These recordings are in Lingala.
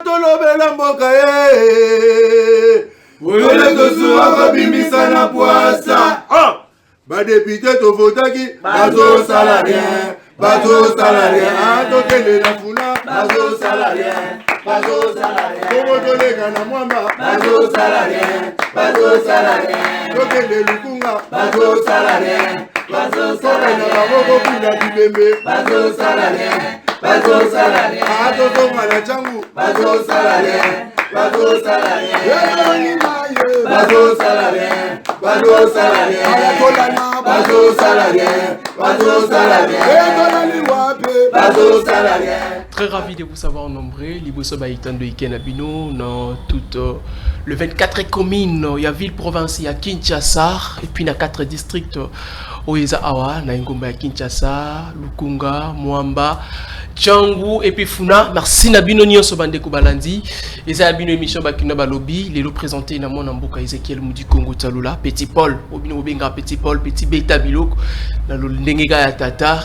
Tolobela mboka ye Olele tosura kabimisa na poasa Ba député to votaki bazo salarien Tokele na funa bazo salarien Komo tolega na mwamba bazo salarien Tokele lukunga bazo salarien Tokele na baboko kula dibembe bazo salarien Ato mala changu bazo salarien Très ravi de vous savoir nombreux. Liboso Baïtan de Ikenabino dans toute le 24 communes, il y a ville province, il y a Kinshasa et puis il y a 4 districts. Oeza Awa, na Ngomba Kinshasa, Lukunga, Mwamba, Tchangu et puis Funa. Merci Nabino Nyonso Bandeko Balandi. Et a une émission Bakina Balobi. Les représentés dans mon amboka Ezekiel Moudi Congo Talula, Petit Paul, Obino Benga Petit Paul, Petit Beta Bilok, dans le Ndengega ya Tata,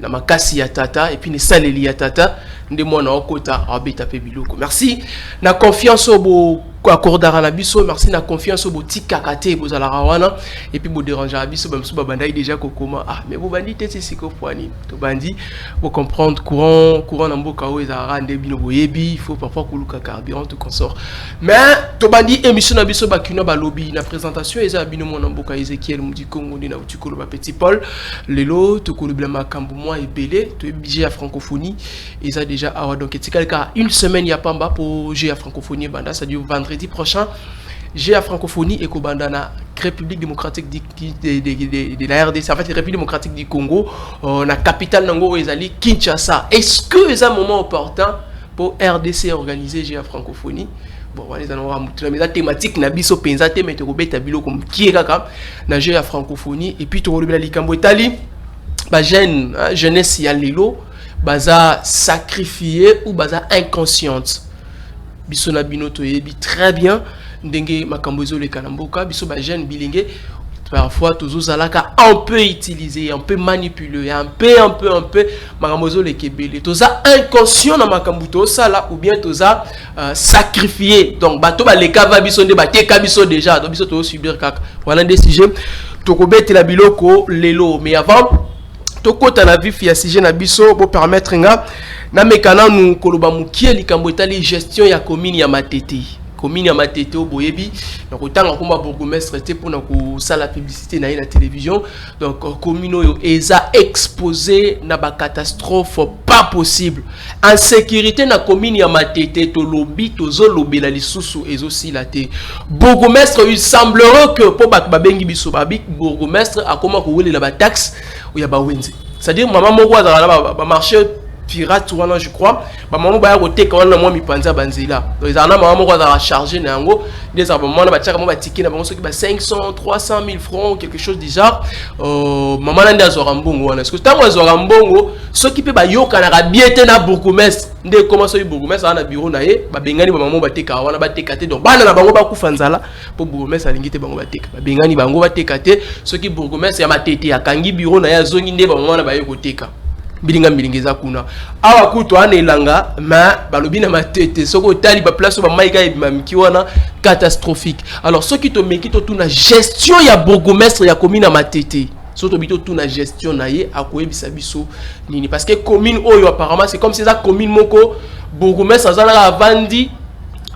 na Makasi ya Tata et puis ne Saleli ya Tata, Ndemona Okota Abeta Biloko. Merci. Na confiance au accordara na biso, merci na confiance au boutique kakate bozala rawana et puis bo déranger na biso bamsu babanda déjà kokoma mais bo bandi te siko poani to bandi pour comprendre courant na mboka o ezara nde bino boyebi il faut parfois koluka carburant tout consort mais to bandi émission na biso bakina balobi na présentation eza bino mona mboka Ezekiel Moudi Congo na utikolo ba Petit Paul lelo to kolobela makambo moi ebele to budget à francophonie eza déjà awa donc etika une semaine ya pamba pour G à francophonie banda ça dure vendredi prochain, j'ai la francophonie et Kobandana, République démocratique de la RDC, en fait, République démocratique du Congo, la capitale Nango Ezali, Kinshasa. Est-ce que c'est un moment opportun pour RDC organiser j'ai la francophonie? Bon, on va la thématique na biso penza te mais robeta bilo comme qui est kaka na j'ai la francophonie et puis to robela likambo etali ba jeunesse ya lelo baza sacrifié ou baza inconsciente. Biso na binoto yebi très bien ndenge makambozo le kanamboka biso ba jeune bilingue parfois toujours alaka on peut utiliser on peut manipuler un peu makambozo le kebele toza inconscient na makambuto sala ou bien toza sacrifié donc bato ba le kava biso nde ba teka biso déjà donc biso to subir kaka voilà des sujets to kobete la biloko lelo mais avant tokota na vif ya sujet na biso pour permettre nga na mekana nous koloba mukie likambo etali gestion ya commune ya Matete commune ya Matete o boyebi na kotanga komba bourgmestre te pour na ko sala publicité na la télévision donc commune yo eza exposé na ba catastrophe pas possible en sécurité na commune ya Matete to lobi to zolobela lisusu ezosi la te bourgmestre il semblerait que pour ba bengi biso babi bourgmestre akoma ko welela ba taxe ou ya ba wenze c'est-à-dire maman moko azala ba marché pirate wana je crois ba maman ba ya koteka wana moi mipanza banzela donc ils en a maman moko azala charger na yango des abonnements ba tchaka mo ba ticket na bango soki ba 500 300 000 francs quelque chose du genre maman nande azora mbongo wana est-ce que tango azora mbongo soki pe ba yoka na biete na bourgmestre nde comment so bourgmestre na bureau na ye ba bengani ba maman ba teka wana ba teka te donc bana na bango ba kufa nzala po bourgmestre alingi te bango ba teka ba bengani bango ba teka te soki bourgmestre ya Matete akangi bureau na ya zongi nde ba maman na ba yo koteka bilingeza kuna awa kuto anelanga ma balobi na Matete soko tali ba place ba maika e mamiki wana catastrophique alors soki to meki to tuna gestion ya bourgmestre ya commune na Matete surtout bito tuna gestion na ye akoyebisa biso nini parce que commune oyo apparemment c'est comme si ça commune moko bourgmestre azala avandi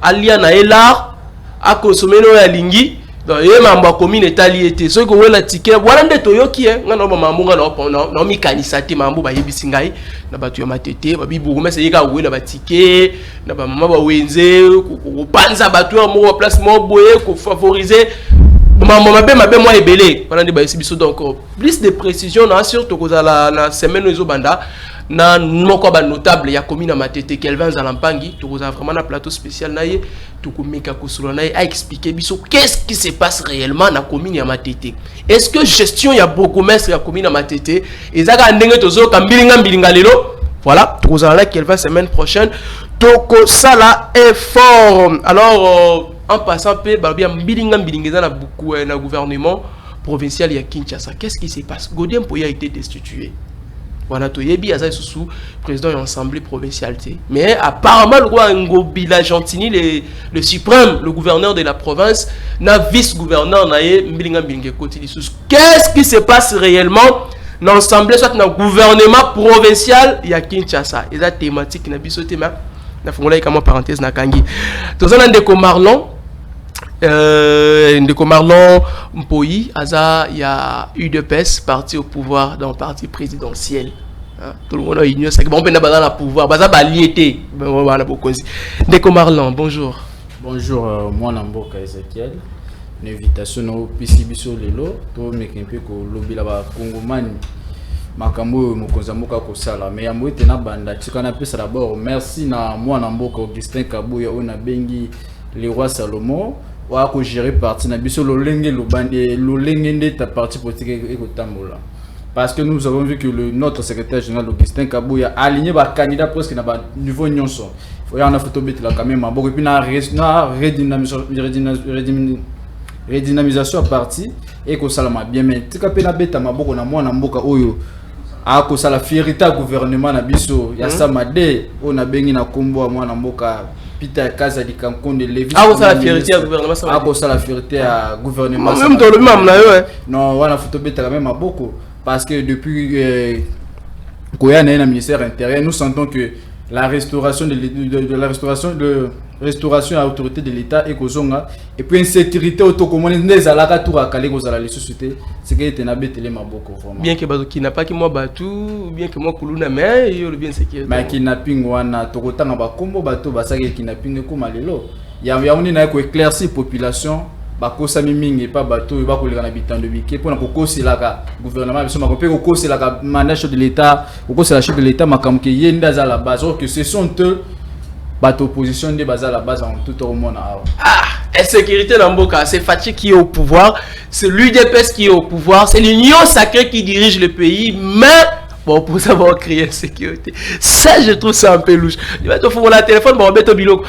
alia na elar a consommer no ya lingi donc ye mambo commune etali ete soki wela ticket wala nde toyoki ngana ba mambo ngana na mi kanisa te mambo ba yebisi ngai na batu ya Matete ba bourgmestre yeka wela ba ticket na ba mama ba wenze ko panza batu ya mo place mo boye ko favoriser mambo mabe moi ebele wala nde ba yebisi biso donc plus de précision na surtout ko la semaine ezo banda na moko ba notable ya commune na Matete Kelvin Zalampangi to koza vraiment na plateau spécial na ye to ko meka ko solo na ye a expliquer biso qu'est-ce qui se passe réellement na commune ya Matete est-ce que gestion ya bourgmestre ya commune na Matete ezaka ndenge tozo ka mbilinga lelo voilà to koza la Kelvin semaine prochaine to ko sala effort alors en passant pe ba bien mbilinga na beaucoup na gouvernement provincial ya Kinshasa qu'est-ce qui se passe Godien Poya a été destitué Voilà, tu yebi aza sous président de l'Assemblée provinciale. Mais apparemment, le roi Ngobila Gentini, le suprême, le gouverneur de la province, n'a vice-gouverneur, qu'est-ce qui se passe réellement dans l'Assemblée, soit dans le gouvernement provincial, il y a Kinshasa. Et la thématique, il y a biso théma. Na fongolai kama parenthèse na kangi. Tous en Ndeko Marlon, Ndeko Marlon Mpoyi, Aza, il y a UDPS, parti au pouvoir dans le parti présidentiel. Tout le monde a ignoré ça. Bon, on peut pas dans le pouvoir. Baza baliété. Ndeko Marlon, bonjour. Bonjour, moi Namboka Ezekiel. Une invitation au Pisibiso Lelo. Tout le monde ko lobby là-bas Congomani. Makambo Mokonzamoka Kosala. Mais Yambo était na banda. Tu connais plus d'abord. Merci na moi Namboka Augustin Kabouya on a bengi le roi Salomon. Wa ko gérer parti na biso lolenge lobande lolenge ta parti politique ekotambola. Parce que nous avons vu que notre secrétaire général Augustin Kabouya a aligné les candidats presque à niveau nyonso. Il y a une photo là quand même. Et puis redynamisation parti et que ça m'a bien mais tu as pena beta maboko na mwana mboka oyo a ko ça la fierté gouvernement na biso ya samade on a bengi na kombo mwana mboka Peter Kaza di Kankonde Levis. Ah, ça la fierté à gouvernement ça. Ah, ça la fierté à gouvernement. Même dans le même là ouais. Non, on a photo beta quand même à beaucoup parce que depuis Koya na ministère intérieur, nous sentons que la restauration de restauration à l'autorité de l'État et Kozonga et puis une sécurité autocommune des alaka tour à Calais Kozala les sociétés c'est que était na betele maboko vraiment bien que bato qui n'a pas que moi batu bien que moi kuluna mais yo le bien sécurité mais kidnapping wana tokotanga ba kombo bato basaki kidnapping ko malelo ya on na ko éclaircir population bakosa mingi pas bato ba ko leka na bitan de bike pour na kokosi la ka gouvernement biso makope kokosi la ka mandat de l'État kokosi la chef de l'État makamke yenda za la base que ce sont eux bato opposition de base à la base en tout au monde. Ah, insécurité dans Mboka, c'est Fatih qui est au pouvoir, c'est l'UDPS qui est au pouvoir, c'est l'Union sacrée qui dirige le pays, mais bon, pour savoir créer insécurité. Ça, je trouve ça un peu louche. Il va te faire la téléphone, bon, on biloko.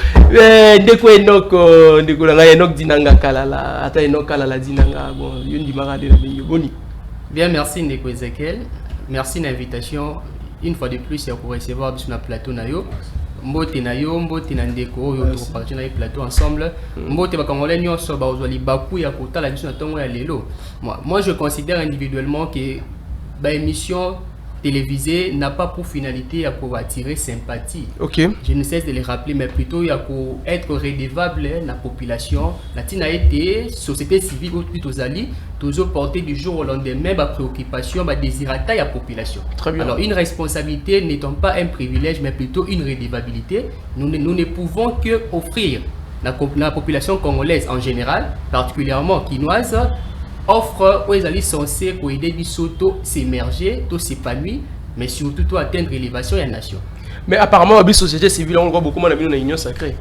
Ndeko Enok Dinanga Kalala, ata Enok Kalala Dinanga, bon, yundi marade la boni. Bien, merci Ndeko Ezekiel. Merci de l'invitation. Une fois de plus, il y a pour recevoir sur notre plateau nayo. Mbote na yo, mbote na ndeko, yo to partir na plateau ensemble. Mbote ba Congolais nyonso ba ozwali baku ya kota la biso na tongo ya lelo. Moi je considère individuellement que ba émission télévisée n'a pas pour finalité à pour attirer sympathie. OK. Je ne cesse de les rappeler mais plutôt à pour être redevable la population. La tina été société civile ou plutôt zali toujours porter du jour au lendemain ma préoccupation, ma désirata la population. Très bien. Alors une responsabilité n'étant pas un privilège mais plutôt une redevabilité, nous ne pouvons que offrir la population congolaise en général, particulièrement quinoise, offre aux alliés censés pour aider Bisoto s'émerger, tout s'épanouir, mais surtout tout atteindre l'élévation et la nation. Mais apparemment, la société civile, on voit beaucoup moins dans l'union sacrée.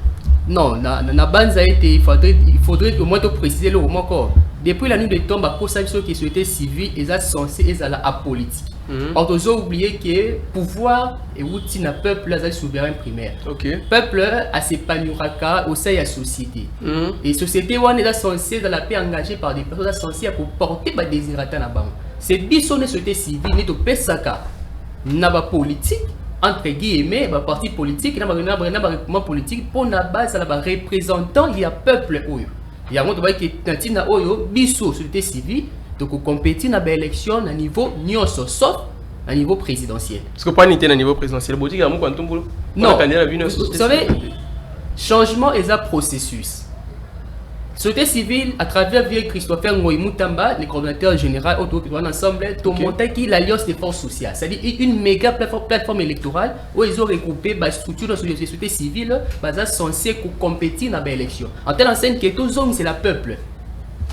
Non, na banza été, il faudrait au moins te préciser le moment encore. Depuis la nuit de tombe, à cause de ceux qui société civile, ils sont censés être apolitiques. On doit oublier que pouvoir et outil n'a peuple là souverain primaire. OK. Peuple a s'épanouira au sein de la société. Et société on est censé dans la paix engagée par des personnes censées pour porter des désirata na bango. C'est bisonne société civile n'est au pesaka na ba politique entre guillemets ba parti politique na ba politique pour na base à la représentant il y a peuple oyo. Il y a un monde qui est tantina oyo biso société civile donc compétir dans l'élection à niveau nyonso sauf à niveau présidentiel. Parce que pas ni à niveau présidentiel, boutique à mon quantum boulot. Non. Vous savez, changement est un processus. Société civile, à travers Vieux Christopher Ngoïmoutamba, le coordonnateur général autour qui doit ensemble, tout monter qui l'Alliance des forces sociales, c'est-à-dire une méga plateforme électorale où ils ont regroupé la structure de la société civile censée compétir dans l'élection. En telle enseigne que tout hommes c'est le peuple.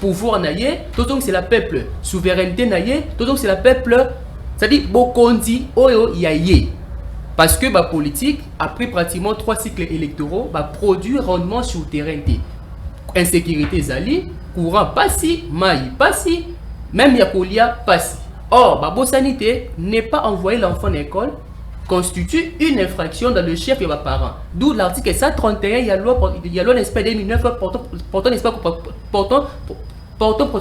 Pouvoir naïe, tout c'est le peuple. Souveraineté naïe, tout c'est le peuple. C'est-à-dire Bokondi, Oyo Yaye. Parce que la politique, après pratiquement 3 cycles électoraux, va produire rendement sur le terrain. Insécurité zali, courant passi, maï passi, même yakolia passi. Or, la sanité n'est pas envoyer l'enfant à l'école constitue une infraction dans le chef et les parents. D'où l'article 131, il y a loi l'espèce 2009 portant protection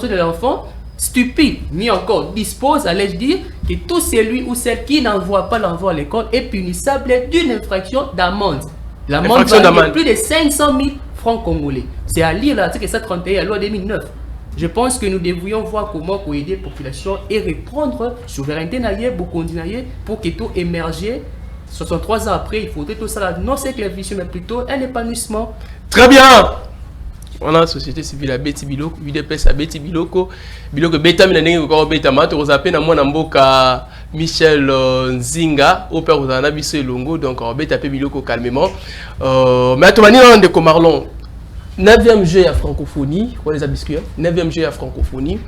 de l'enfant stupide, ni encore dispose, allais-je dire, que tout celui ou celle qui n'envoie pas l'envoi à l'école est punissable d'une infraction d'amende. L'amende va de plus de 500 000 francs congolais. C'est à lire l'article 131 à la loi 2009. Je pense que nous devrions voir comment aider la population et reprendre souveraineté pour que tout émerge. 63 ans après, il faudrait tout ça, non c'est clarification, mais plutôt un épanouissement. Très bien. On a la société civile à Beti Biloko, UDPS à Beti Biloko, Biloko Beta Minanenge encore Beta Mato, Rosapena Mwanamboka Michel Nzinga, au père Rosana Bisso Longo, donc Beta Biloko calmement. Mais à tout manière, on est comme Marlon. 9e jeu à francophonie, quoi les abiscuits, 9e jeu à francophonie,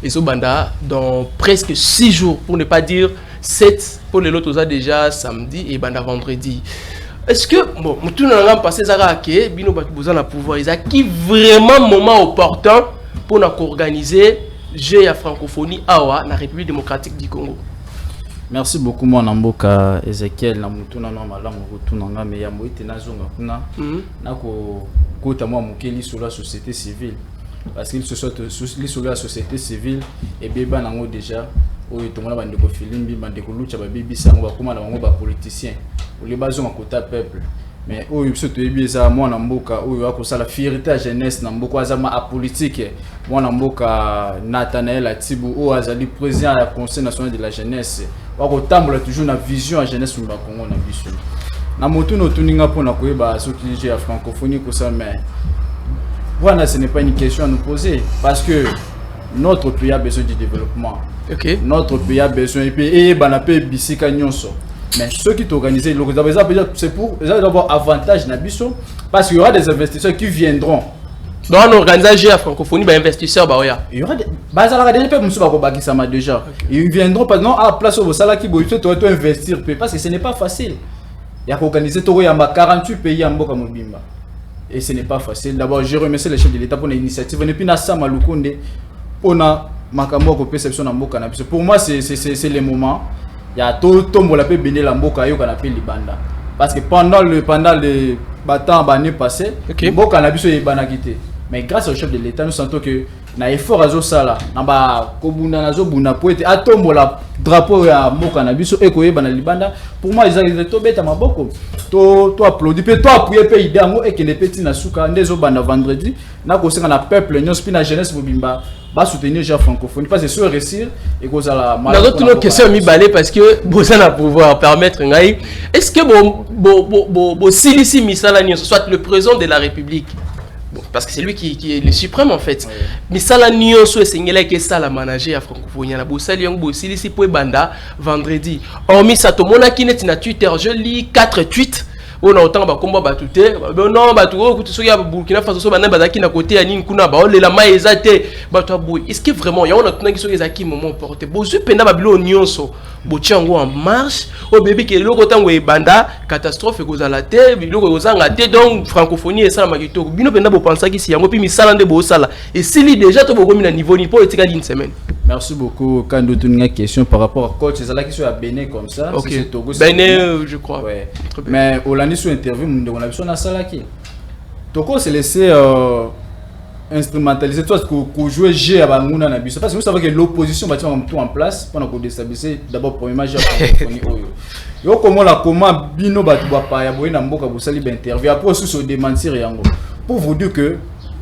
et ce banda dans presque 6 jours, pour ne pas dire 7 pour les autres déjà samedi et banda vendredi. Est-ce que, bon, tout le monde passé ça à qui, bino besoin de pouvoir, ils qui vraiment moment opportun pour nous organiser jeu à francophonie awa na République démocratique du Congo. Merci beaucoup mon amboka Ezekiel na mutuna na malamu kutuna ngame ya moite na zonga kuna nako kota moi mukeli sur la société civile parce qu'il se soit sur la société civile et beba nango déjà oyo tomona bande ko filimbi bande ko lucha ba bibisa ngo bakoma na bango ba politiciens ou les bazons kota peuple mais oyo biso to ebieza mwana mboka oyo akosala fierté à jeunesse na mboka azama a politique mwana mboka Nathanaël Atibu o azali président ya conseil national de la jeunesse wakotambola toujours na vision à jeunesse mba Congo na biso na motu no tuninga pona koyeba soki j'ai francophonie ko ça mais voilà ce n'est pas une question à nous poser parce que notre pays a besoin du développement. Okay. Notre pays a besoin et banape bisika nyonso. Mais ceux qui t'organisent, c'est pour avoir avantage nabiso parce qu'il y aura des investisseurs qui viendront. Donc on organise la francophonie ba investisseurs ba oya. Il y aura des bazala des peuples musu ba ko bakisa ma déjà. Ils viendront pas non à place au sala qui boito to investir parce que ce n'est pas facile. Il y a organiser to ya 48 pays en mboka mobimba. Et ce n'est pas facile. D'abord, je remercie les chefs de l'État pour l'initiative. Et puis, Nassama Lukonde, on a makambo ko perception na mboka na biso. Pour moi, c'est le moment. Il y a tout tombo la pe béné la mboka yo kana pe libanda. Parce que pendant les battants l'année passée, mboka na biso e banakité. Mais grâce au chef de l'État, nous sentons que na effort azo sala, na ba kobunda nazo buna poete atombo la drapeau ya mboka na biso eko yeba na libanda. Pour moi, ils ont to beta maboko. To applaudi pe to appuyer pe idée ngo et que les petits na suka ndezo banda vendredi na ko senga na peuple nyo spina jeunesse bobimba ba soutenir ja francophonie parce que sur réussir et ko za la na d'autres questions mi balé parce que boza na pouvoir permettre ngai est-ce que bo silisi misala nyo soit le président de la République. Bon, parce que c'est lui qui est le suprême en fait. Oui. Mais ça la nuance est singela que ça la manager à francophonie na bosali yang bosili si po banda vendredi. Hormis ça to mona ki net na Twitter, je lis 4 tweets. On a autant ba combat ba tuté. Non ba tuko kutu so ya Burkina Faso so ba na bazaki na côté ya nini kuna ba ole la maeza te ba to boy. Est-ce que vraiment ya on a tuna ki so ezaki moment porté. Bozu penda ba bilo nyonso. Botiango en marche. O bébé ke loko tango e banda catastrophe ko za la te, biloko ko za ngate donc francophonie et ça ma kito. Bino penda bo pensa ki si yango pi misala nde bo sala. Et si li déjà to bo komi na niveau ni pour etika d'une semaine. Merci beaucoup. Quand nous avons une question par rapport à coach, c'est là qui soit à Bénin comme ça. Ok. Togo, Bénin, je crois. Ouais. Mais au lundi sur interview, on a vu sur la salle qui. Togo s'est laissé instrumentaliser toi pour jouer G à Bangouna na biso parce que vous savez que l'opposition va mettre tout en place pendant qu'on déstabiliser d'abord premier match yo comment la comment bino ba pa ya boyina mboka bosali ba interview après sous se démentir yango pour vous dire que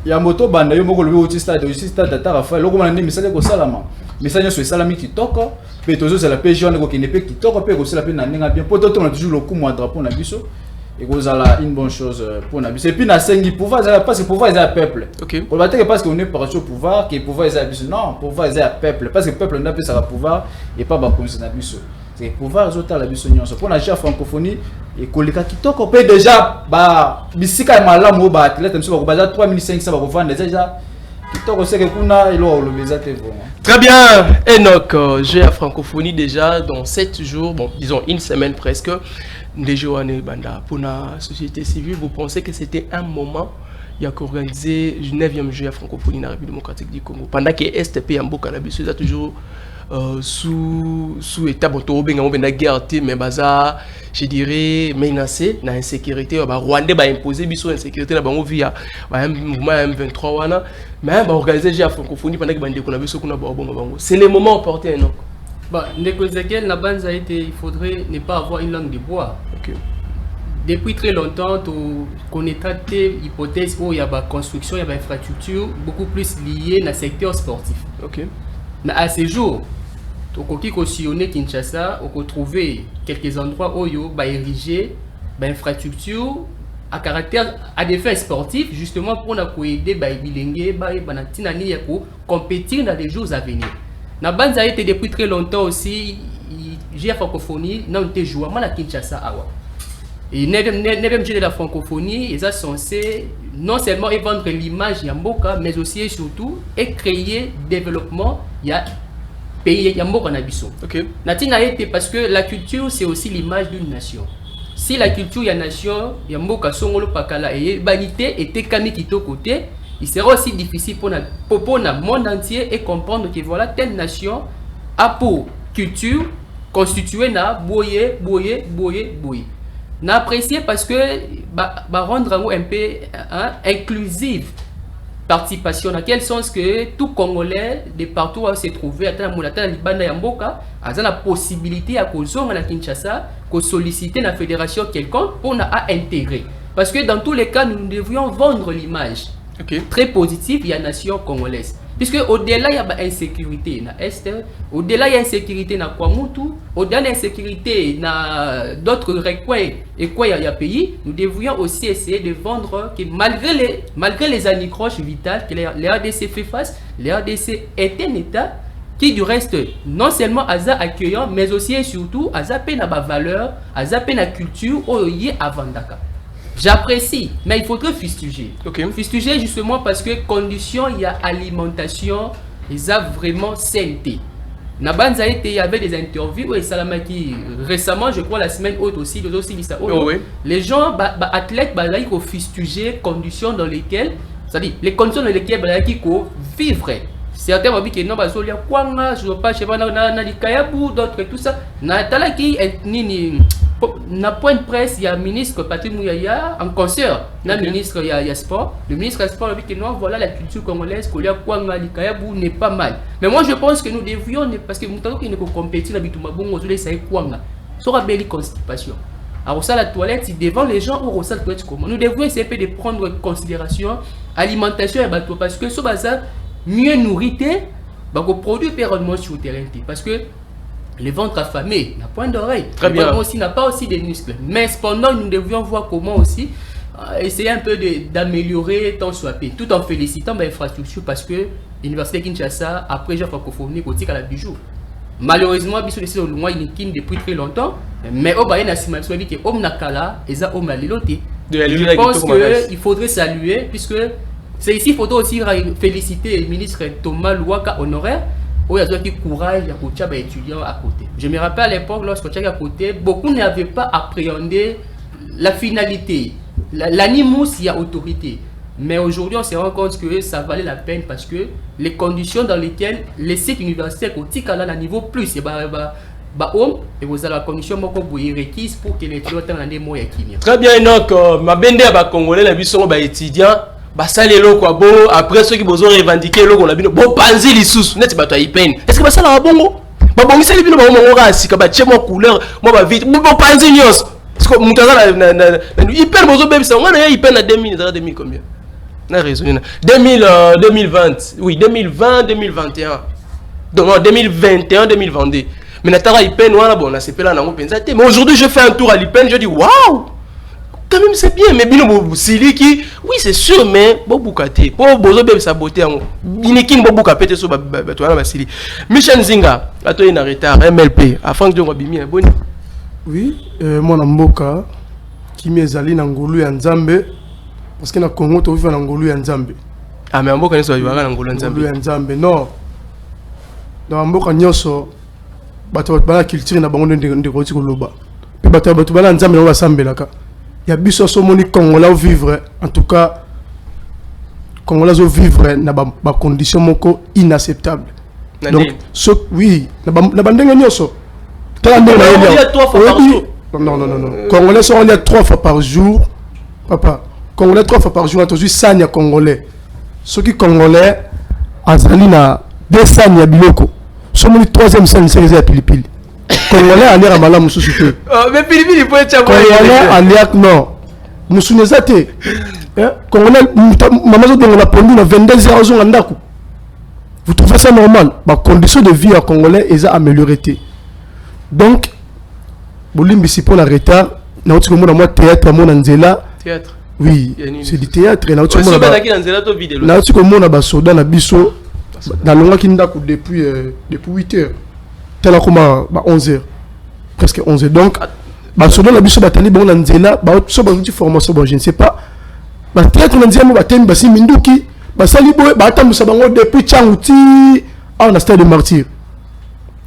ya moto banda yo moko lobi au stade data Rafael loko na misale ko salama misale so salami kitoko pe tozo c'est la PJ on ko kinepe kitoko pe ko sala pe na ninga bien pour tout on a toujours le coup moi drapeau na biso et que ça une bonne chose pour nabi et puis na sengi pouvoir parce que pouvoir est un peuple. OK. On va dire parce qu'on est par au pouvoir que pouvoir est un non, pouvoir est un peuple parce que peuple n'a pas ça pouvoir et pas ba comme ça biso. C'est pouvoir zota la biso nyonso pour na ja francophonie et kolika kitoko pe déjà ba bisika malamu ba athlète mso ba baza 3500 ba ko vendre déjà kitoko c'est que kuna ilo lo bezate vraiment. Très bien, Enoch, j'ai la francophonie déjà dans 7 jours, bon disons une semaine presque. Déjà banda pour la société civile, vous pensez que c'était un moment il y a organisé le 9e jeu à francophonie dans la République démocratique du Congo pendant que STP en Boka a toujours sous état bon benga on benga guerre mais baza je dirais menacé na insécurité ba Rwanda ba imposer biso insécurité na bango via ba mouvement M23 wana mais ba organiser la francophonie pendant que bande ko na biso kuna ba bango c'est le moment opportun non bah ndeko Ezekiel na banza été il faudrait ne pas avoir une langue de bois. OK. Depuis très longtemps, on est traité l'hypothèse où il y a la construction, il y a l'infrastructure beaucoup plus liée dans le secteur sportif. OK. Mais à ce jour, au Kinshasa, on peut trouver quelques endroits où il y a érigé l'infrastructure à caractère à des fins sportifs, justement pour aider les bilingues pour compétir dans les jours à venir. Na banza été depuis très longtemps aussi, j'ai francophonie, non te joué à Kinshasa awa. Et 9e journée de la francophonie, ils sont censés non seulement vendre l'image Yamboka, mais aussi et surtout et créer développement pays Yamboka Nabiso. OK. Natina été parce que la culture c'est aussi l'image d'une nation. Si la culture ya nation Yamboka Songolo Pakala et banité était kami kito côté, il sera aussi difficile pour le monde entier et comprendre que voilà telle nation a pour culture constituée na boye. N'apprécier parce que rendre un peu inclusive participation dans quel sens que tout Congolais de partout où se trouver à la Libana Yamboka a la possibilité à cause de Kinshasa de solliciter la fédération quelconque pour intégrer parce que dans tous les cas nous devrions vendre l'image très positive il y a nation congolaise. Puisque au-delà, il y a insécurité dans l'Est, au-delà, il y a insécurité dans Kwamutu, au-delà, il y a insécurité dans d'autres recoins et quoi il y a pays, nous devrions aussi essayer de vendre que malgré les anicroches vitales que les RDC fait face, les RDC est un État qui du reste, non seulement a accueillant, mais aussi et surtout a peine à la valeur, a peine à la culture, au yé avant Dakar. J'apprécie, mais il faudrait fustiger. Okay. Fustiger justement parce que conditions, il y a alimentation, ils ont vraiment sainteté. Nabanza il y avait des interviews et Salamaki récemment, je crois la semaine haute aussi, les gens, athlètes, ils ont fustigé conditions dans lesquelles, c'est-à-dire les conditions dans lesquelles ils ont vivre. Certains m'ont dit que non, je ne pas, je sais pas, d'autres, tout ça. Na point de presse, il y a le ministre Patrick Mouyaya en concert, le ministre il y a sport. Le ministre sport a dit que non, voilà la culture congolaise, n'est pas mal. Mais moi je pense que nous devrions, parce que nous avons compétir dans Bitumabongo, sur la belle constipation. Alors ça la toilette, devant les gens, on ressent la toilette comment. Nous devrions essayer de prendre en considération l'alimentation et bateau parce que ce bazar mieux nourrité, produit pérennellement sur le terrain parce que le ventre affamé n'a point d'oreille. Très bien. Aussi n'a pas aussi des muscles. Mais cependant, nous devions voir comment aussi essayer un peu d'améliorer tant soit peu, tout en félicitant l'infrastructure parce que l'université Kinshasa après j'ai francophonie côté à la bijou. Malheureusement, biso laissé au loin il depuis très longtemps. Mais au baïna simaso dit que homme nakala et ça homme aliloté. Je pense que il faudrait saluer puisque c'est ici il faudrait aussi féliciter le ministre Thomas Louaka honoraire. Il y a qui courage à les étudiants à côté. Je me rappelle à l'époque, lorsque j'étais à côté, beaucoup n'avaient pas appréhendé la finalité. L'animus, il y a autorité. Mais aujourd'hui, on se rend compte que ça valait la peine parce que les conditions dans lesquelles les sites universitaires au à niveau plus, et et vous avez la condition requise pour que les étudiants aient un mois. Très bien, donc, ma bende à Congolais, la vie des étudiants. Ça les locaux quoi bon après ceux qui besoin revendiquer locaux la bino bon panzi les sous net bato y peine est-ce que ça la bongo ba bongi ça les bino ba mon rasi ka ba tchemo couleur moi ba vite bon panzi nyos parce que mutaza na y peine besoin bébé ça on a y peine à 2000 combien na raison 2020 oui 2021 donc 2021 2022 mais natara y peine voilà bon là c'est pas là nango penza mais aujourd'hui je fais un tour à l'IPEN je dis waouh quand même c'est bien mais bino siliki oui c'est sûr mais bobukate po bozo bebe saboter ngo biniki bobuka pete so bato wana basili Michel Nzinga ato ina retard MLP afin de ngobimi boni oui mwana mboka kimi ezali na ngolu ya Nzambe parce que na Congo to vivre na ngolu ya Nzambe ah mais mboka nso vivre na ngolu ya Nzambe non na mboka nyoso bato bana culture na bango ndeko ti koloba pe bato bana Nzambe na basambelaka. Il y a biso somoni Congolais vivre en tout cas Congolais vivre na ba condition moko inacceptable Donc, oui, na bandenge nyoso. On lit 3 fois par jour. Non. Congolais sont lire 3 fois par jour. Papa, Congolais 3 fois par jour, tu as Sanya Congolais. Ceux qui Congolais, Azali na 2 Sanya Biloko. Sont les 3e Sanya, c'est à Pilipili. Congolais à lire à Malam Moussoussouté. Mais Pilipili, il peut être Congolais à lire, non. Moussounezate. Congolais, maman, on a pondu dans 22 heures en Ndaku. Vous trouvez ça normal? La condition de vie à Congolais est améliorée. Donc, Bolimbi, si pour la retard, na otiko mona moi théâtre mon Anzela. Théâtre. Oui, c'est du théâtre. Na otiko mona na otiko mona ba soda na biso na longa kinda depuis 8 heures. Tela comme 11 heures. Presque 11 heures. Donc, ba soda na biso batali bon Anzela, ba so ba outil formation bon je ne sais pas. Ba théâtre na Anzela mo batembi basi minduki, ba sali boy ba tambusa bango depuis Tchangouti à la stade de martyr.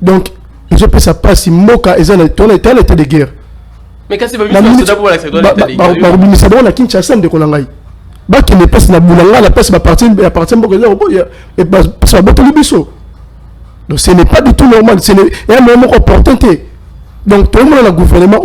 Donc, je peux ça passe Moka et ça l'état de guerre. Mais qu'est-ce que c'est pour la secteur de guerre? Bah ça va la Kinshasa de Konangai. Bah qui ne passe la boulanga la passe appartient beaucoup et bah ça va pas biso. Donc ce n'est pas du tout normal, c'est un moment opportunité. Donc tout le monde dans le gouvernement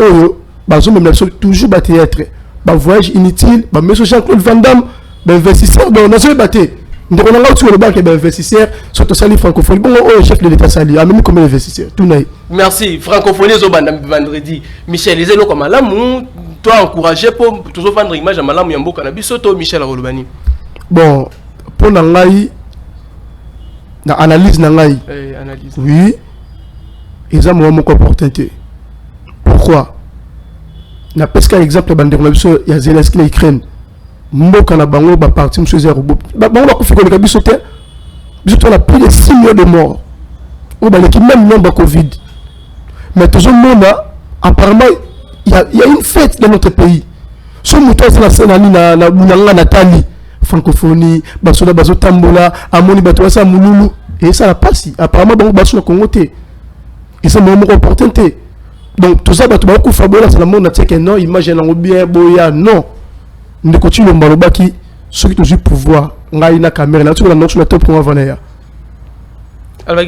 bah zo même toujours battre être bah voyage inutile, bah monsieur Jean-Claude Van Damme, bah investisseur donc on a battu. Donc on a sur le banc qui est investisseur, surtout sali francophonie. Bon, chef de l'État sali, même comme investisseur. Tout n'est. Merci. Francophonie vendredi. Michel, les élo comme Malamou, toi encouragé pour toujours vendre image à Malamou Yambo Cannabis, surtout Michel Rolobani. Bon, pour Nangaï, na analyse Nangaï. Analyse. Oui. Ils ont mon opportunité. Pourquoi? Na pesque exemple banderole, il y a Zelensky en Ukraine. Mboka na bango ba parti monsieur zéro ba bango ba kufiko le kabiso te biso on a plus de 6 millions de morts ou ba l'équipe même nombre Covid mais toujours mona apparemment il y a une fête dans notre pays so muto c'est la scène na bunanga Nathalie francophonie ba soda bazo tambola amoni bato sa mululu et ça la passe apparemment bango ba sur Congo te et ça moment opportunité donc tout ça bato ba kufa bola c'est la monde na teke non imagine en bien boya non ne continue le malobaki ceux qui ont eu pouvoir ngai na caméra na tu la note sur la top pour vanaya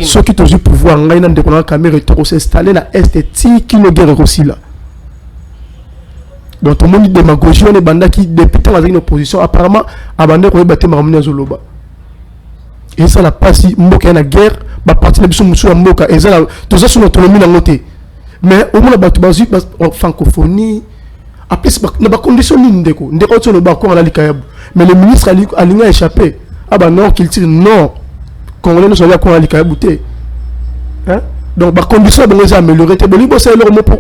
ceux qui ont eu pouvoir ngai na de la caméra et to s'installer na esthétique qui no guerre aussi là donc tout le monde démagogie on est banda qui depuis tant avec une opposition apparemment abandé ko battre marmina zoloba et ça la passe mboka na guerre ba parti na biso musu ya mboka et ça tout ça sur autonomie na ngote mais au moins ba bazi francophonie après na ba condition ni ndeko to no ba ko na likayabu mais le ministre a échappé ah bah non qu'il tire non congolais ne sont pas ko na likayabu te hein donc ba condition ba les améliorer te boli bo c'est leur mot pour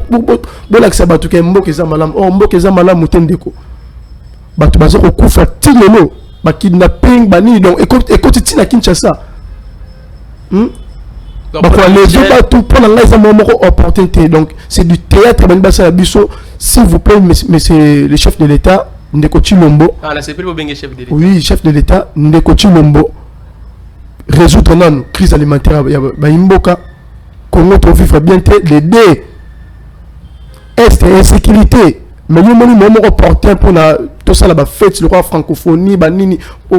l'accès ba tout ke mboka za malam mboka za malam te ndeko ba to bazo ko kufa tilelo ba kidnapping ba ni donc écoute tina Kinshasa donc c'est du théâtre s'il vous plaît monsieur le chef de l'État Ndeko Chilombo. Ah là c'est plus le chef de l'État. Oui, chef de l'État Ndeko Chilombo résoudre la crise alimentaire ba imboka Congo pour vivre bien les deux est insécurité mais nous moment opportun pour la tout ça la fête le roi francophonie ba nini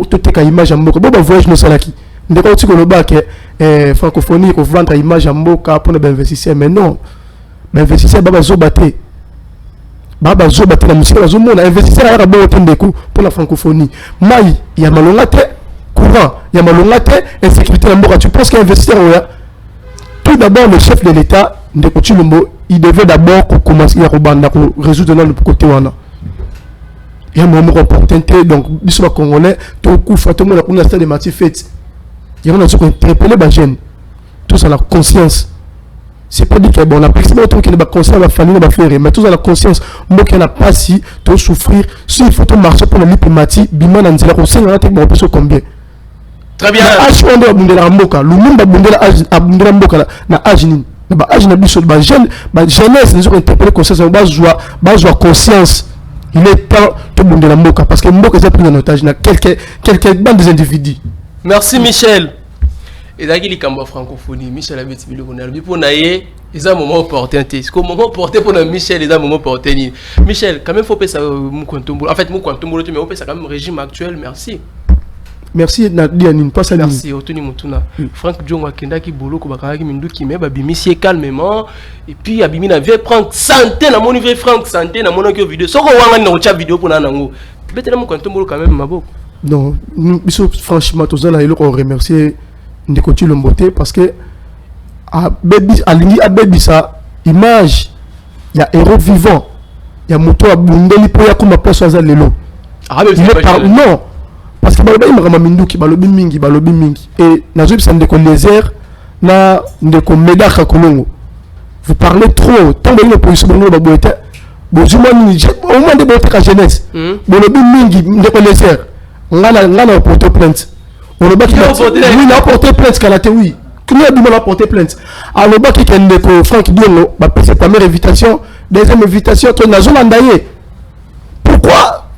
tout ka image mboka bo ba voyage no salaki ndeko tiko lo ba ke francophonie ko vendre image mboka pour les investisseurs mais non les investisseurs baba zo baté la musique zo mona investisseur ya ba otendeko pour la francophonie mai ya malonga te courant ya malonga te insécurité na mboka tu penses qu'un investisseur oya tout d'abord le chef de l'État Ndeko Chilombo il devait d'abord commencer à résoudre le côté wana il y a un moment opportunité donc biso congolais tout coup tout le monde a stade de Mathieu fête il y a on a interpellé ba jeune tout ça la conscience c'est pas dit que bon la maximum truc qui n'est pas conscient la famille va faire mais tout ça la conscience moi qui n'a pas si tout souffrir si il faut tout marcher pour le diplomatie bima na nzela ko senga te bon peso combien très bien âge on doit bundela mboka lumumba bundela âge abundela mboka na âge ni ba âge na biso ba jeune ba jeunesse les ont interpellé conscience ba joie conscience il est temps de bundela mboka parce que mboka est pris en otage na quelques bandes des individus. Merci Michel. Et là il est francophonie Michel avait dit le bonheur pour naïe ils ont un moment opportun c'est comme moment opportun pour Michel ils ont un moment opportun Michel quand même faut pas ça Mukontombo en fait Mukontombo mais on peut ça quand même régime actuel merci. merci Nadiane pas ça. Merci Otoni Mutuna. Franck Djongo akenda ki bolo ko bakaki mindu ki me babimisi calmement et puis abimi na vie prendre santé na mon vrai Franck santé na mon vidéo. Soko wanga na ocha vidéo pour nango. Betela mo kanto mbolo quand même maboko. Non, nous franchement tous là il on remercier Ndekoti Lomboté parce que à baby ça image il y a héros vivant. Il y a moto à bundeli pour ya comme personne za lelo. Ah mais non. Parce que balobi mama minduki balobi mingi et nazo bisa ndeko lézère na ndeko medaka kolongo. Vous parlez trop tant de l'opposition bongo baboete bozuma ni au moins de bote ka jeunesse balobi mingi ndeko lézère ngana porter plainte on le baki oui na porter plainte kalate oui comment a dit on a porter plainte alors baki ken ndeko Franck Diongo ba passer première invitation deuxième invitation to nazo landaye pourquoi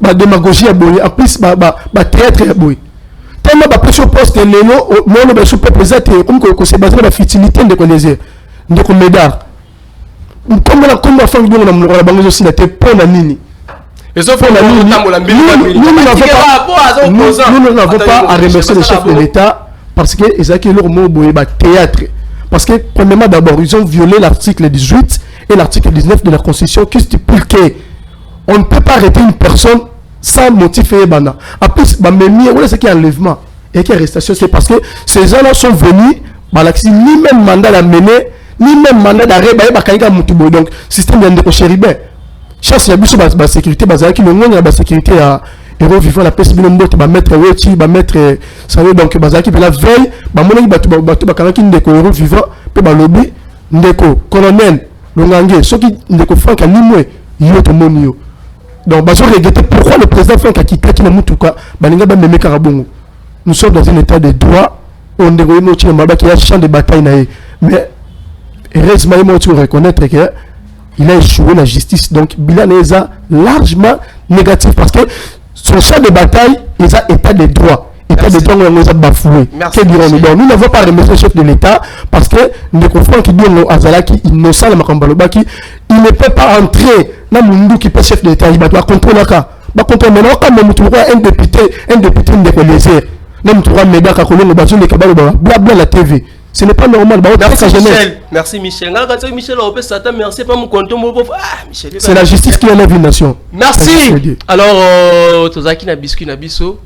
la démagogie à boy en plus théâtre à boy tellement pression poste lelo non ba sous peuple zate comme que c'est basé la futilité de connaître de comme médard comme la femme de mon la bango aussi la te pona nini et sauf on a nous n'avons pas à remercier le chef de l'État parce que Ezaki leur mot boy théâtre parce que premièrement d'abord ils ont violé l'article 18 et l'article 19 de la Constitution qui stipule que on ne peut pas arrêter une personne sans motif et bana. En plus, ce qui est enlèvement et qui est arrestation, c'est parce que ces gens-là sont venus, ni même mandat à mener, ni même mandat d'arrêt, donc système de chéribin. Chasse la sécurité, la sécurité à héros vivant la peste binombo, mettre Wechi, mettre ça donc bazaki la veille, héros vivant, lobby, ndeko colonel, l'ongange, ceux qui ndeko Franck Alimwe, yotomonio. Donc, je regrette pourquoi le président Franck a quitté Kinamutouka, nous sommes dans un état de droit, on est un champ de bataille. Mais heureusement, il faut reconnaître qu'il a échoué la justice. Donc, Bilan est largement négatif parce que son champ de bataille est un état de droit. État de droit, on nous a bafoué. Nous n'avons pas remercié le chef de l'État parce que nous confondons qui dit Azalaki innocent, il ne peut pas entrer dans le monde qui peut chef de l'État. Il va contrôler ça. Il va contrôler maintenant quand même tu vois un député de Colésé. Même tu vois Médaka Kolongo Bazou les Kabalo blabla la TV. Ce n'est pas normal. Merci Michel. Michel merci pas mon compte. C'est la justice qui enlève une nation. Merci. Alors Tozaki na biscuit na biso.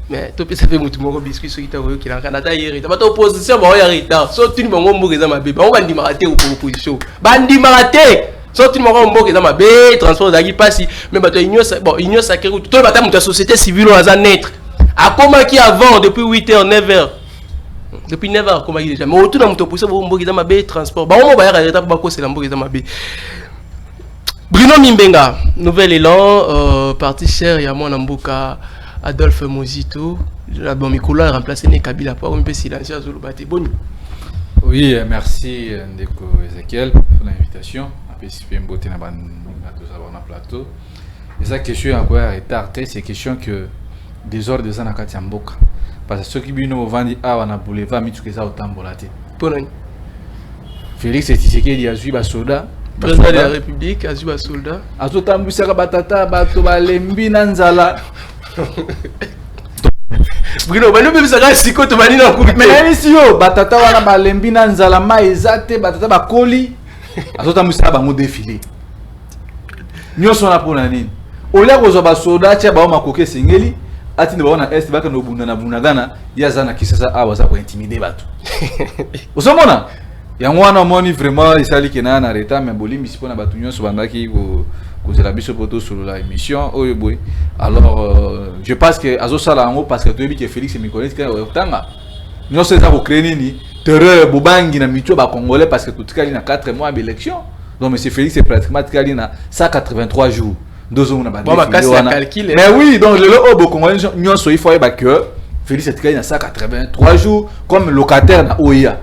Mais tu peux savoir que tu m'as biscuit sur qui qui est en Canada hier. Tu vas t'opposition bah hier retard. Sauf tu m'as dit que ma bébé. On va dire maraté ou opposition. Bandi maraté. Sauf tu m'as dit que ma bébé transport d'agi passi. Mais bah tu ignores sacré ou toi bah ta mon société civile on a naître. À comment qui avant depuis 8h 9h. Depuis 9h comment il déjà. Mais autour dans mon opposition on va dire ma bébé transport. Bah on va hier retard pour quoi c'est la mboka ma bébé. Bruno Mimbenga, nouvel élan parti cher ya moi Namboka. Adolphe Mozito, la bon Mikola a remplacé Kabila pour un peu silencieux à Zolobate. Bonne. Oui, merci Ndeko Ezekiel pour l'invitation. À participer à beauté dans le plateau. Et ça question à quoi retardé, c'est question que des ordres de Zanakati Mboka. Parce que ceux qui viennent au Vandi A on a boulevard Mitsuke au Tambolate. Bonne. Félix Tshisekedi a joué bas soldat. Président de la République a joué bas soldat. A tout tambusaka batata bato balembi nanzala. Bruno, mais nous même ça reste siko to bani na coupe. Mais ici yo batata wana balembi na nzala ma ezate batata bakoli azota musaba bango défilé. Nyoso na pona nini? Olia ko zo ba soda tia ba ma koke sengeli ati ne ba na est ba ka no bunda na bunagana ya zana kisasa awa za ko intimider bato. Osomona? Ya ngwana moni vraiment isali kena na reta mais boli misipona bato nyoso bandaki ko vous avez vu photo sur la émission. Alors, je pense que Azo Salango, parce que tu as dit que Félix et Mikolé, nous sommes à Ukraine, terreur, Bobangi, Namito, Congolais, parce que tout le monde a 4 mois d'élection. Donc, M. Félix est pratiquement 183 jours. 2 ans, on a calculé. Mais oui, donc le lot Congolais, nous sommes il faut que Félix est 183 jours comme locataire dans OIA.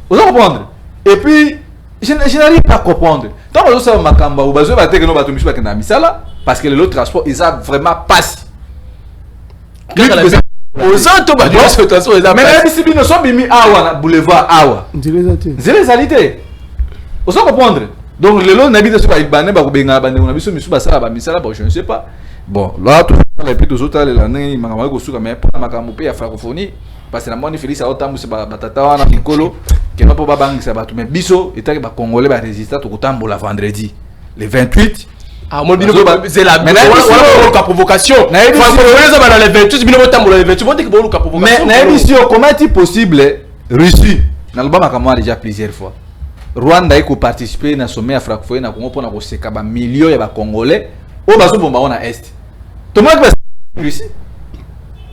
Vous comprenez? Et puis, je n'arrive pas à comprendre. Tant que vous avez Makamba, vous avez battu que nous battons Michel Bakena Misala, parce que le transport, ils ont vraiment passé. Aux autres, mais même si nous sommes mis à boulevard Awa, c'est les alités. Vous avez comprendre? Donc, le lot n'habite pas avec Bané, Bakubenga, Bané, on a vu ce Misala, je ne sais pas. bon là tout les plus autres l'année makambo ko suka mais pour makambo pe ya francophonie parce que na moni Félix aotambu se batata wana mikolo que pas pour babangisa bato mais biso etaki ba congolais ba résister to kotambola vendredi le 28. Ah mon bino c'est la provocation. Franco ça dans le 28 bino kotambola le 28 bon que bon provocation. Mais na émission comment est possible Russie na loba makambo déjà plusieurs fois. Rwanda iko participer na sommet à francophonie na Congo pona ko seka ba millions ya ba congolais au baso bomba on a est. Tout le monde va Russie.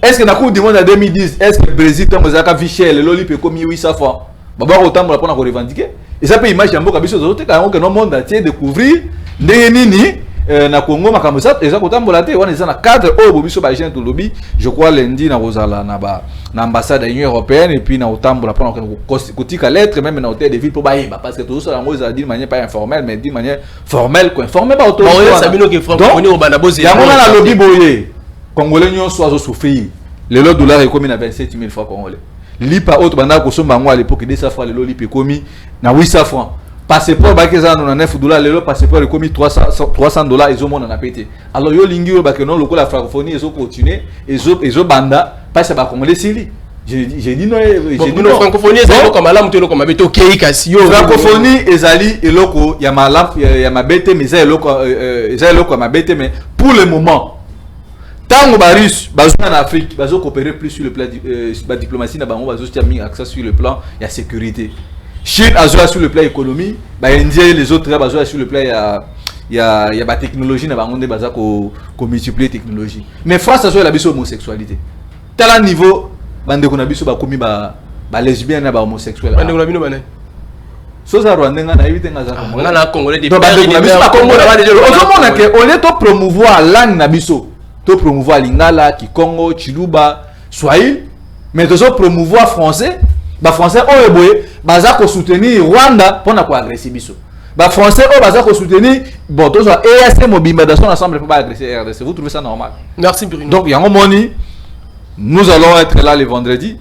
Est-ce que dans la Coupe du Monde en 2010, est-ce que le Brésil a vu cher le Loli peut comme 800 fois? Baba autant pour la revendiquer. Et ça peut imaginer un peu comme ça d'autres quand le monde entier découvrir nini na Congo makamusa et ça autant pour la tête on est dans le cadre au bobiso ba jeune to lobby je crois lundi na Rosala na ambassade de l'Union européenne et puis na autant pour la prendre kotika lettre même na hôtel de ville pour baïba parce que tout ça en gros dit de manière pas informelle mais d'une manière formelle quoi informel pas auto. Ça bino que francophonie au banaboze. Ya mona la lobby boyé. Congolais n'y ont soit souffrir. Le lot dollar est commis à 27 000 francs congolais. Lipa autre banda ko somba à l'époque 200 francs le lot lipa commis na 800 francs. Passeport ba keza na 9 dollars le lot passeport est commis 300 dollars ils ont mon na pété. Alors yo lingi yo ba que non le la francophonie ils ont continué ils ont banda parce ba congolais sili. J'ai dit non j'ai dit non francophonie ezali comme malamu to comme beto kei kasi yo francophonie ezali eloko ya malamu ya mabete mais ezali eloko ya mabete mais pour le moment tant que les Russes en Afrique ils coopérer plus sur le plan de diplomatie ils ont mis accès sur le plan de la sécurité. Chine a sur le plan économie, India et les autres ils sur le plan il y a la technologie ils multiplier technologie. Mais France a sur la homosexualité. Tel niveau bande qu'on a biso ba komi ba lesbienne ba homosexuel. Bande qu'on a bino bane. Soza Rwanda na éviter ngaza Congo. Na Congolais des Congo na déjà. On a que au lieu de promouvoir langue na biso to promouvoir lingala, kikongo, chiluba, swahili, mais to promouvoir français, ba français o eboye, baza ko soutenir Rwanda pour na ko agresser biso. Ba français o baza ko soutenir bon to so EAC mobimba dans son ensemble pour pas agresser RDC. Vous trouvez ça normal? Merci Bruno. Donc yango moni nous allons être là le vendredi.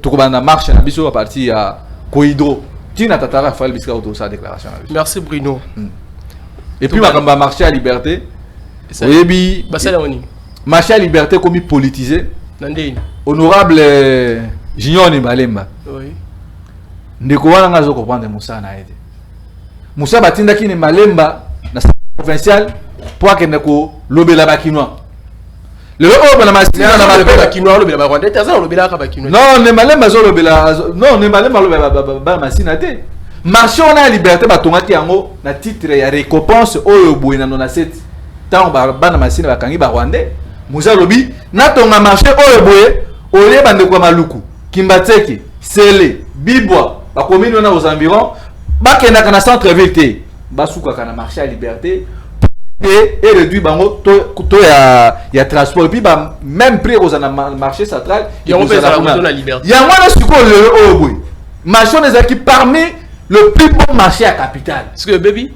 To ko bana marche na biso à partir à Koidro. Tina tatara fa biska auto sa déclaration. Merci Bruno. Et puis va marcher à liberté. Oyebi basala woni. Marché à liberté comme politisé. Honorable Junior Nibalemba. Oui. Ndeko wana ngazo comprendre Moussa na aide. Moussa batinda ki Nibalemba na provincial pour que ndeko lobela bakinois. Le o bana masina na bakinois lobela ba Rwanda taza lobela ka bakinois. Non, Nibalemba zo lobela non Nibalemba lobela ba masina te. Marché on a liberté batongaki yango na titre ya récompense oyo boye na 97. Tant bana masina bakangi ba Rwandais. Moussa Lobi, natonga marché oyo boye, oye bande kwa maluku, Kimbatseke, Sele, Bibwa, ba commune na aux environs, ba kena kana centre ville te, ba suka kana marché à liberté et réduit bango to ya transport puis ba même prix aux marché central, il y a la liberté. Il y a moi suko le oyo boye. Marché nezaki parmi le plus bon marché à capitale. Est-ce que baby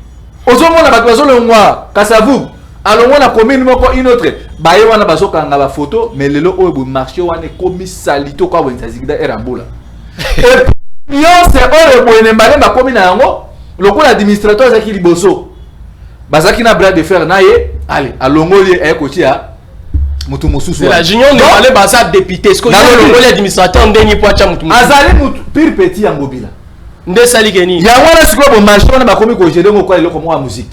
ozomona ba tozo le ngwa, kasavu. Alors on a commune moko une autre baye wana bazoka nga ba photo mais lelo oyo bu marché wana komi salito kwa wenza zigida erambola et yo c'est oyo bo ene mbale ba komi na yango lokola administrateur zaki liboso bazaki na bras de fer na ye allez alongoli e kotia mutu mususu la junior ne balé baza député ce que longoli administrateur ndeni po acha mutu azali mutu pire petit ya ngobila nde sali keni ya wana siko bo marché wana ba komi ko gérer ngo kwa eloko mo musique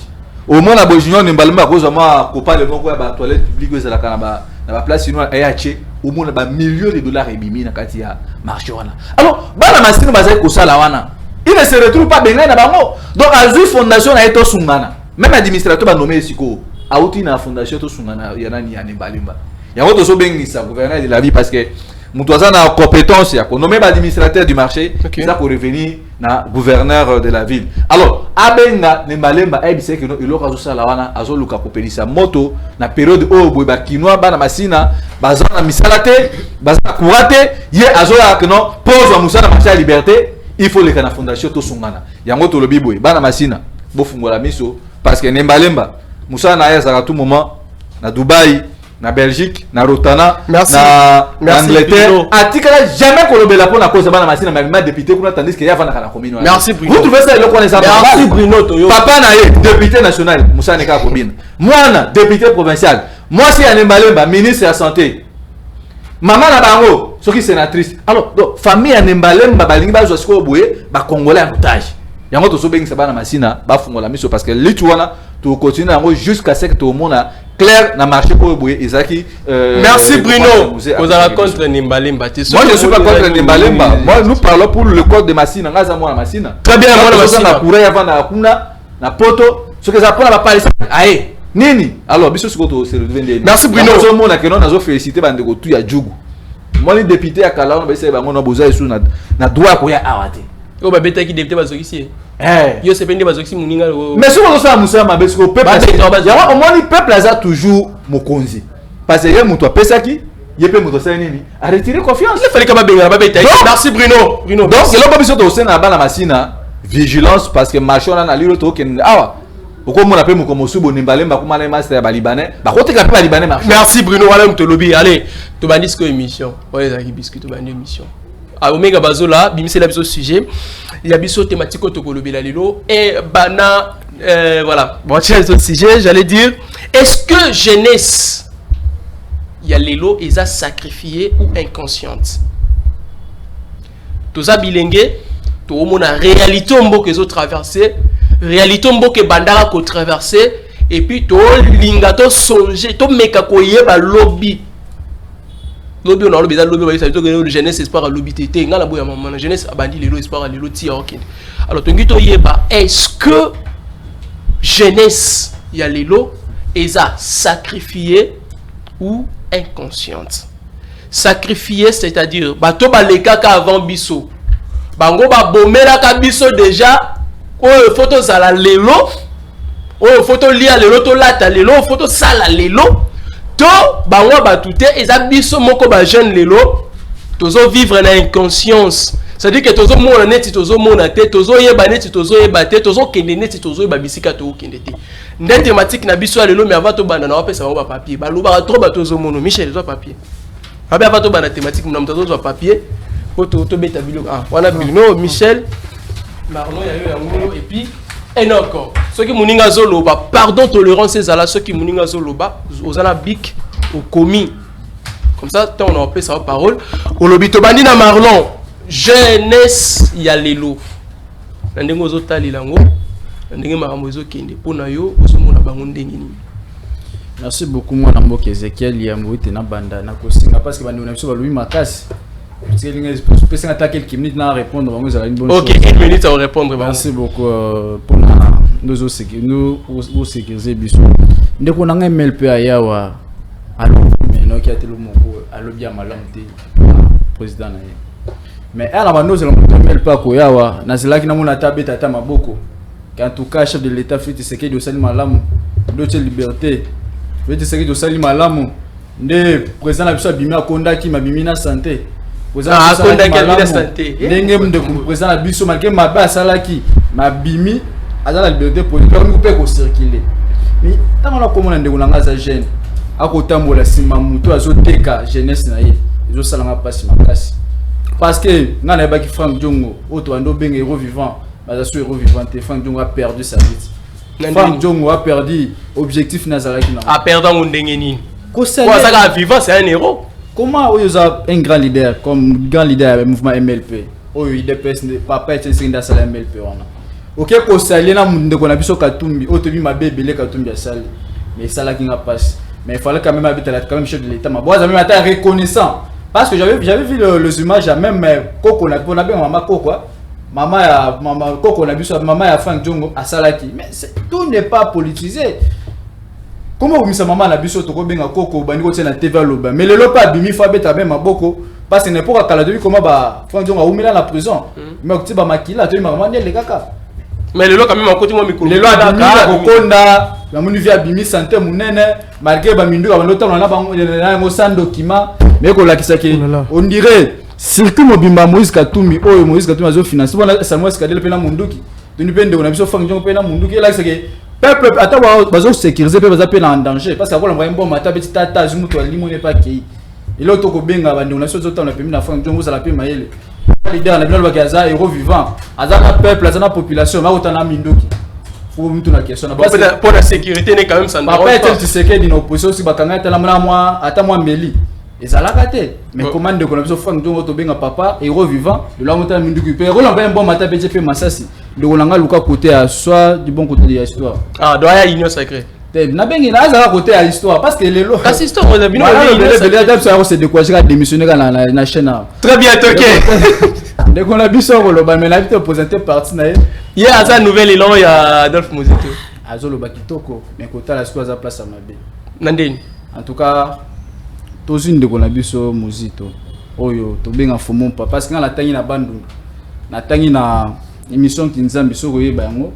au moins la Bojunion ne balma cause moi copain le moko ba toilette publique za la kana ba place sinon ayache au moins ba millions de dollars et bimi na kati ya marché wana alors bana masino bazai ko sala wana il ne se retrouve pas benga na bango donc azui fondation na eto sungana même administrateur ba nommé siko auti na fondation to sungana ya nani ya Nibalemba ya woto so bengisa gouverneur de la vie parce que mutu azana compétence ya ko nommer ba administrateur du marché ça pour revenir na gouverneur de la ville. Alors, abenga Nibalemba ebise que no iloka zo sala wana azoluka kopelisa moto na période o boy ba kinwa bana masina bazana misalate bazana kurate ye azola que non pose wa musana marché à liberté il faut le kana fondation to sungana yango to lobi boy bana masina bo fungola miso parce que Nibalemba musana ya za tout moment na Dubaï na Belgique, na Rotana, na Angleterre. Atikala jamais kolobela pour la cause bana masina mais député kuna tandis que ya vana kana commune. Merci Bruno. Vous trouvez ça le connaissance? Merci Bruno Toyo. Papa na ye député national Moussa Neka Kobina. Moi député provincial. Moi si Anembalemba ministre de la santé. Maman na bango, ceux qui sénatrice. Alors, donc famille Anembalemba balingi ba josko boye, ba congolais en otage. Yango to so bengi sabana masina, ba fungola miso parce que lituana to continue yango jusqu'à ce que tout le monde a clair na marché pour boye ezaki merci Bruno. Vous allez contre Nembalemba. Moi je suis pas contre Nembalemba. Moi nous parlons pour le code de Massina, ngaza moi na Massina. Très bien, moi na Massina. Na courir avant na kuna na poto, ce que ça prend la palestine. Aïe. Nini alors biso sikoto se revendre. Merci Bruno. Nous sommes na kenon nazo féliciter bande ko tu ya jugu. Moi les députés à Kala on ba essayer bango na boza isu na droit ko ya awate. Oh bah bêta qui député bazokisi. Yo se pende bazokisi muninga. Mais si on ça musa mabe siko peuple. Ya au moins le peuple a toujours mokonzi. Parce que yé muto pesa ki yé muto ça nini a retirer confiance. Il fallait que ba benga ba bêta. Merci Bruno. Donc il a pas besoin de na bana masina vigilance parce que marché on a lilo to ken awa. Pourquoi on appelle mon comme Osubo Nembalemba comme les master balibanais. Bah côté que la libanais marche. Merci Bruno, voilà te lobby. Allez, tu bandis que émission. Ouais, ça qui biscuit tu bandis émission. À Omega Bazola, bimisé la sujet. Il y a biso thématique au lobby la lilo et bana voilà. Bon, tiens ce sujet, j'allais dire est-ce que jeunesse il y a lilo ils a sacrifié ou inconsciente. Tout ça bilingue, tout le monde a réalité on beau que les autres traversé. Réalité mboke bandara ko traverser et puis to linga to songer to meka ko yeba lobby on a lobby ba ça to que jeunesse espoir lobby tété ngala boya maman jeunesse abandi lelo espoir lelo ti ok alors to ngito yeba est-ce que jeunesse ya lelo eza sacrifié ou inconsciente. Sacrifié c'est-à-dire bato baleka ka avant biso bango ba bomela ka biso déjà. Oh photo sala lelo, oh photo lia lelo to lata lelo, photo sala lelo, to bango batute eza biso moko ba jeune lelo, tozo vivre na inconscience. C'est-à-dire que tozo mona neti tozo mona te, tozo yeba neti tozo yeba te, tozo kende neti tozo yeba bisika to kende te. Ndé thématique na biso lelo mais avant to banda na opesa ba papier, ba loba trop ba tozo mono, Michel zo papier. Abi avant to banda thématique na tozo zo papier, photo to beta bilo ah, wana Bruno, Michel Marlon et puis Enoch. Ceux qui moninga zoloba, pardon tolérance ces là ceux qui moninga zoloba, aux ala bic au commis. Comme ça, on a appelé sa parole. Au lobby tobani na Marlon, jeunesse ya lelo. Nandengo zotali lango, nandengo maramozo kende pona yo, osomona bango ndenge nini. Merci beaucoup moi na mboka Ezekiel ya mboite na banda na kosinga parce que bandi on a biso ba Louis Makasi. Peut-être que quelques minutes à répondre. Ok, quelques minutes à répondre. Merci beaucoup pour nous sécuriser. Dès qu'on a un MLP à Yawa, alors, mais qui a été le mot, alors bien malam président. Mais à la bande, nous allons MLP à Yawa, Nazela qui n'a pas tabé tata maboko. En tout cas, chef de l'État fait ce qui est de salim malam, d'autres liberté, fait ce qui est de salim malam. Le président a besoin de bimia konda qui m'a bimina santé. Ah, konda qui a bimina santé. Ndenge de président a biso malgré ma base salaki ma bimi à la liberté pour nous peut circuler. Mais tant on a comment on ndeko nanga za jeune akotambola sima muto azoteka jeunesse na ye ezo salanga pasi makasi parce que ngana ba ki Frank Djongo auto ando benga héros vivant baza so héros vivant te Frank Djongo a perdu sa vie. Frank Djongo a perdu objectif nazaraki na a perdu mon ndenge nini quoi ça vivant c'est un héros. Comment un grand leader comme grand leader du mouvement MLP il dépasse papa est un dans la MLP OK ko sali na ndeko na biso Katumbi otobi mabebe le Katumbi asali mais ça là qui n'a pas mais il fallait quand même habiter là quand même chef de l'état ma boise même attend reconnaissant parce que j'avais vu les images même Koko na bien maman Koko maman Koko na biso maman ya Frank Djongo asalaki mais tout n'est pas politisé. Comment vous mis sa maman na biso to ko benga Koko bandi ko tena TV loba mais le lopa bimi fa beta même maboko parce que n'est pas kala depuis comment ba Frank Djongo a umila la prison mais ko tiba makila to maman ne le kaka mais le lo quand même côté moi micro le lo a kokonda la moni via bimi santé munene malgré ba mindu ba lota na bango na ngo sans document mais ko lakisa ke on dirait surtout mobimba Moïse Katumbi Moïse Katumbi azo finance bona Samuel Skadel pe na munduki tuni pende on a biso Frank Djongo pe na munduki la ke peuple attends bazo sécuriser pe baza pe en danger parce que ko la mbon mata petit tata zumuto alimo ne pas ki il auto ko benga bande on a so zoto na pe na Frank Djongo ça la pe mayele leader na bino ba kaza héros vivant azana peuple azana population ba otana mindoki faut me tourner la question pour la sécurité n'est quand même ça ne papa est tu sais que d'une opposition si bakanga tala moi ata moi meli et ça l'a raté mais comment de connaître Franck Djongo to benga papa héros vivant de la montagne minduku pe rola un bon matin pe masasi de rolanga luka côté à soit du bon côté de l'histoire ah doit y union sacrée na bengi na za côté à l'histoire parce que les lots assistant on a bien c'est de quoi j'ai démissionné na chaîne très bien ok dès qu'on a vu ça le mais la vidéo présenté parti na il y a ça nouvelle élan il y a Adolphe Mozito azolo bakitoko mais côté la squaza place à mabe nandeni en tout cas tozine de kona biso Mozito oyo to benga fomo pa parce que na tangi na bandu na tangi na émission Kinzambi soko yeba yango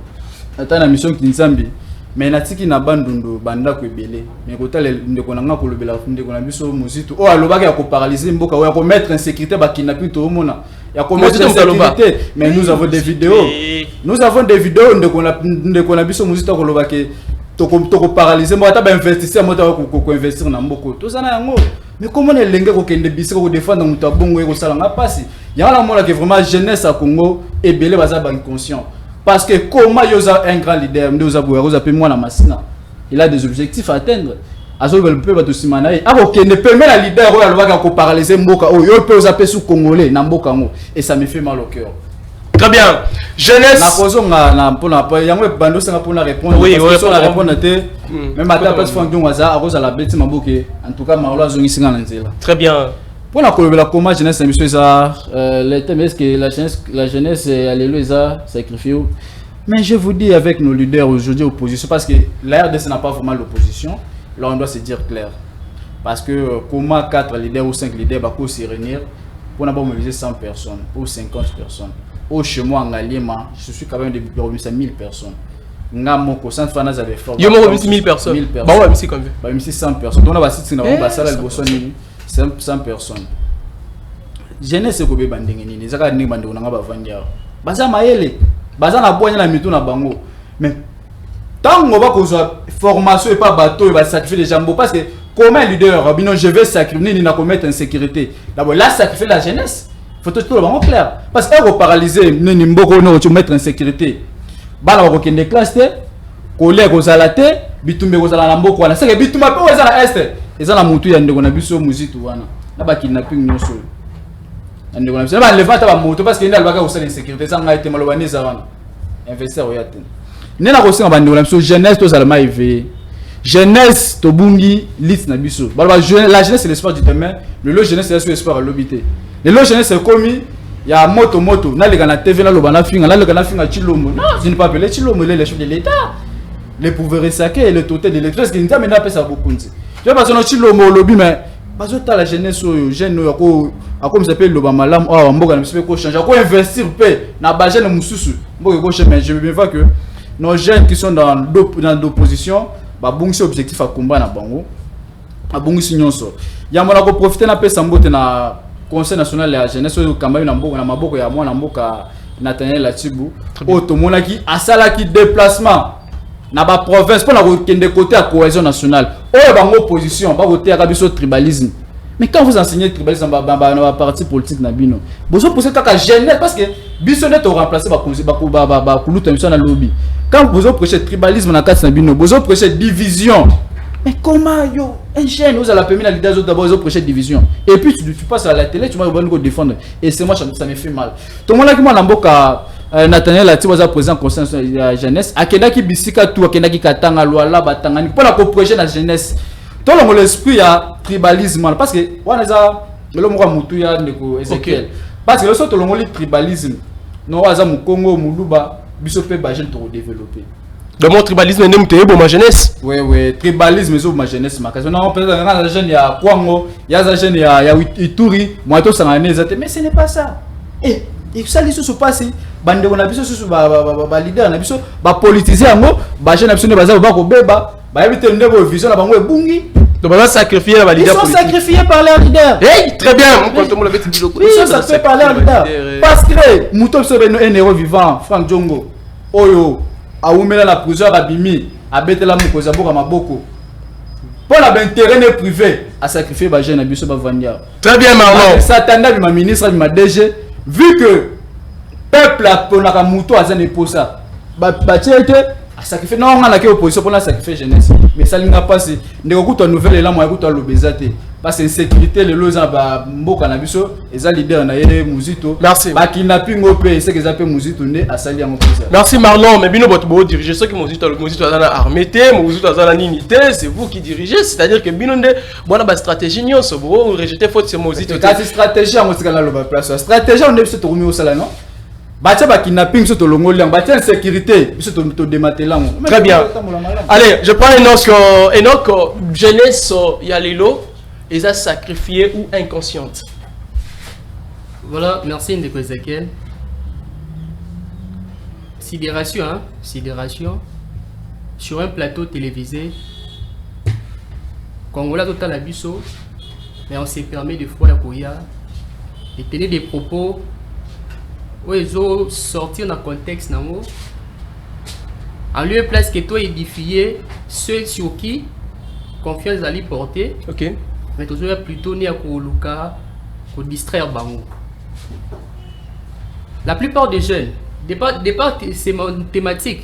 ata na émission Kinzambi mais na tiki na bandu banda ko ebele mais kota le ndeko na nga ko lobela ndeko na biso Mozito o alobaka ya ko paralyser mboka o ya ko mettre en sécurité ba kidnapping to mona ya ko mettre en sécurité mais nous avons des vidéos ndeko na biso Mozito ko lobaka toko paralyser mo ata ba investisseur mo ta ko investir na mboko to sana yango mais comment les lenge ko kende bisi ko défendre muto bongo ko sala nga pasi ya la mona que vraiment jeunesse à Congo et belé baza ba inconscient parce que comment yoza un grand leader ndoza boya pe moi na masina il a des objectifs à atteindre azo le peut ba to simana e abo kende permet la leader o alobaka ko paralyser mboka o yo pe oza pe sous congolais na mboka ngo et ça me fait mal au cœur. Très bien. Jeunesse. La cause na pour la yango bando ça pour la répondre. Oui, on la répondre té. Même à ta place Franck Djongo à cause la bête maboké. En tout cas Marlo azongi singa nzela. Très bien. Pour la colère la comment jeunesse monsieur ça le thème est que la jeunesse alléluia sacrifié. Mais je vous dis avec nos leaders aujourd'hui opposition parce que la RDC n'a pas vraiment l'opposition. Là on doit se dire clair. Parce que comment 4 leaders ou 5 leaders va se réunir pour n'avoir mobilisé 100 personnes ou 50 personnes. Au chez moi en Alima, je suis quand même de 1000 personnes. Ngamoko sans fanas avec fort. Yo mo 1000 personnes. 1000 personnes. Bah ouais, c'est combien? Bah 100 personnes. Donc on va citer na ba sala liboso ni 100 personnes. Jeunesse ko be bandenge nini. Zaka ndenge bandeko na nga bavandia. Baza mayele. Baza na bonya na mitu na bango. Mais tant on va kozwa formation et pas bateau, il va sacrifier les jambes parce que comme un leader, Rabino je vais sacrifier ni na commettre insécurité. D'abord là sacrifier la jeunesse. Faut tout le monde clair parce que on paralyser ni mboko no tu mettre en sécurité bala ko kende classe te collègue ozalate bitumbe kozala na mboko wana seke bituma pe ozala est ezala mutu ya ndeko na biso Mozito wana na ba kidnapping nyoso ndeko na biso ba levata ba moto parce que ndal baka kozala insécurité sanga ete malobaniza wana investir oyate nena ko singa ba ndeko na biso jeunesse to zala maive jeunesse to bungi lit na biso bala la jeunesse c'est l'espoir du demain le jeunesse c'est l'espoir à l'obité. Les loges jeunesse c'est commis, il y a moto na les gana TV na lobana finga na le gana finga Chilombo. Non, je ne pas appeler Chilombo les chefs de l'État. Les pouvoirs saqués et le total de l'État parce que nous avons ça beaucoup. Je pense que Chilombo lobby mais parce que la jeunesse jeune à comme s'appelle loba malam oh mboka na msipe ko changer ko investir pe na ba jeune mususu. Mboka ko changer mais je veux bien voir que nos jeunes qui sont dans l'opposition ba bungisi objectif à combat na bango. A bungisi nyonso. Ya mona ko profiter na pesa mbote na Conseil national de la jeunesse au Cameroun na maboko ya mwana mboka Nathaniel Latibu otomona ki asala ki déplacement na ba province pour la kende côté à cohésion nationale o bango opposition ba côté à biso tribalisme mais quand vous enseignez tribalisme ba parti politique na bino bozo poser kaka jeunesse parce que biso net au remplacer ba kuluta mission na lobby quand bozo prêcher tribalisme na kati na bino bozo prêcher division. Mais comment yo un jeune vous allez permettre la leader d'abord ils ont prêché division et puis tu passes à la télé tu vas nous défendre et c'est moi ça me fait mal tout le monde là qui m'a lamboka Nathaniel Latibu was président conseil de la jeunesse akenda ki bisika tout akenda ki katanga loi là batangani pour la protéger la jeunesse tout le monde l'esprit ya tribalisme parce que wana za le moko mutu ya ndeko Ezekiel parce que le tout le monde tribalisme no waza mu Congo muluba biso pe ba jeune to développer. De mon tribalisme n'est pas pour ma jeunesse. Oui, tribalisme c'est pour ma jeunesse. Non, peut-être que jeune il y a Kwango, il y a jeune il y a Ituri, moi tout ça mais ce n'est pas ça. Et ça les se passe, bande on a vu sur ba leader on a vu sur ba politiser ango, ba jeune absolument baza ba ko beba, ba éviter ndebo vision na bango ebungi. Donc on va sacrifier la leader. Ils sont sacrifiés par leurs leaders. Hey, très bien. Quand tout le monde avait dit ils sont sacrifiés par leurs leaders. Parce que Mouto c'est un héros vivant, Franck Djongo. Oyo a oumela la prison à Bimi, à Betela Mukoza Boka Maboko. Pour l'intérêt privé, à sacrifier les jeunes à Bisso Bavandia. Très bien, Marlon. Satanda, ma ministre, ma DG, vu que le peuple a pour la Mouto à Zaneposa, Bachete, sacrifier non on a la opposition pour la sacrifier jeunesse mais ça n'a pas c'est ne écoute nouvelle là moi écoute le bezate parce que sécurité le loza ba mboka na biso eza leader na yé muzito merci ba kidnapping au pays c'est que ça peut muzito né à salir en plus merci Marlon mais bino boto bo diriger ceux qui muzito azana armée té muzito azana ninité c'est vous qui dirigez c'est-à-dire que bino ndé bona ba stratégie nyonso bo rejeter faute c'est muzito c'est stratégie à mosika na loba place stratégie on est biso to remis au sala non batia ba kidnapping biso to longoli batia insécurité biso to démanteler très bien allez je prends Enoch jeunesse ya lelo ils ont sacrifié ou inconsciente. Voilà, merci Ndeko Ezekiel. Sidération, hein? Sidération. Sur un plateau télévisé, Congola total abisso, mais on s'est permis de fois la Koya et tenir des propos où ils ont sorti dans le contexte en lieu et place que toi édifier ceux sur qui confiance à lui porter. Ok. Mais toujours plutôt né à Koluka pour distraire Bango. La plupart des jeunes, départ c'est mon thématique.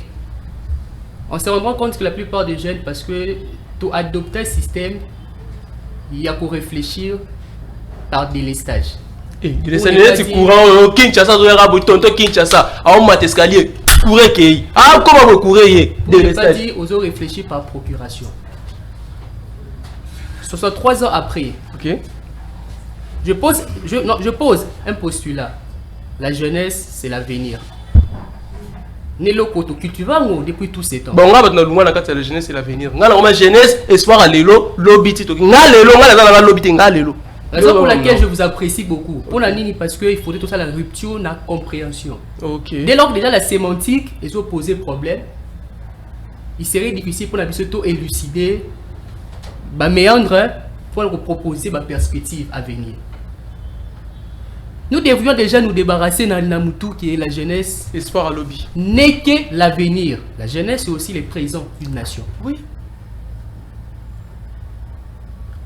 On se rend compte que la plupart des jeunes, parce que pour adopter un système, il y a qu'à réfléchir par délestage. Et c'est courant Kinshasa, tonton Kinshasa, à un escalier, courir qui ah comment vous courez délestage. Dit aux autres réfléchir par procuration. 63 ans après, ok. Je pose un postulat. La jeunesse, c'est l'avenir. Nelo koto cultivant depuis tous ces temps. Bon, on va maintenant la jeunesse, c'est l'avenir. On a jeunesse, espoir à l'élo, lobby to. La raison pour laquelle je vous apprécie beaucoup. Pour la nini parce qu'il faudrait tout ça la rupture, la compréhension. Ok. Dès lors que déjà la sémantique est posé problème, il serait difficile pour la biseau élucider. Méandre pour nous proposer ma perspective à venir. Nous devrions déjà nous débarrasser de Namutu qui est la jeunesse. Espoir à lobby. N'est que l'avenir. La jeunesse c'est aussi les présents d'une nation. Oui.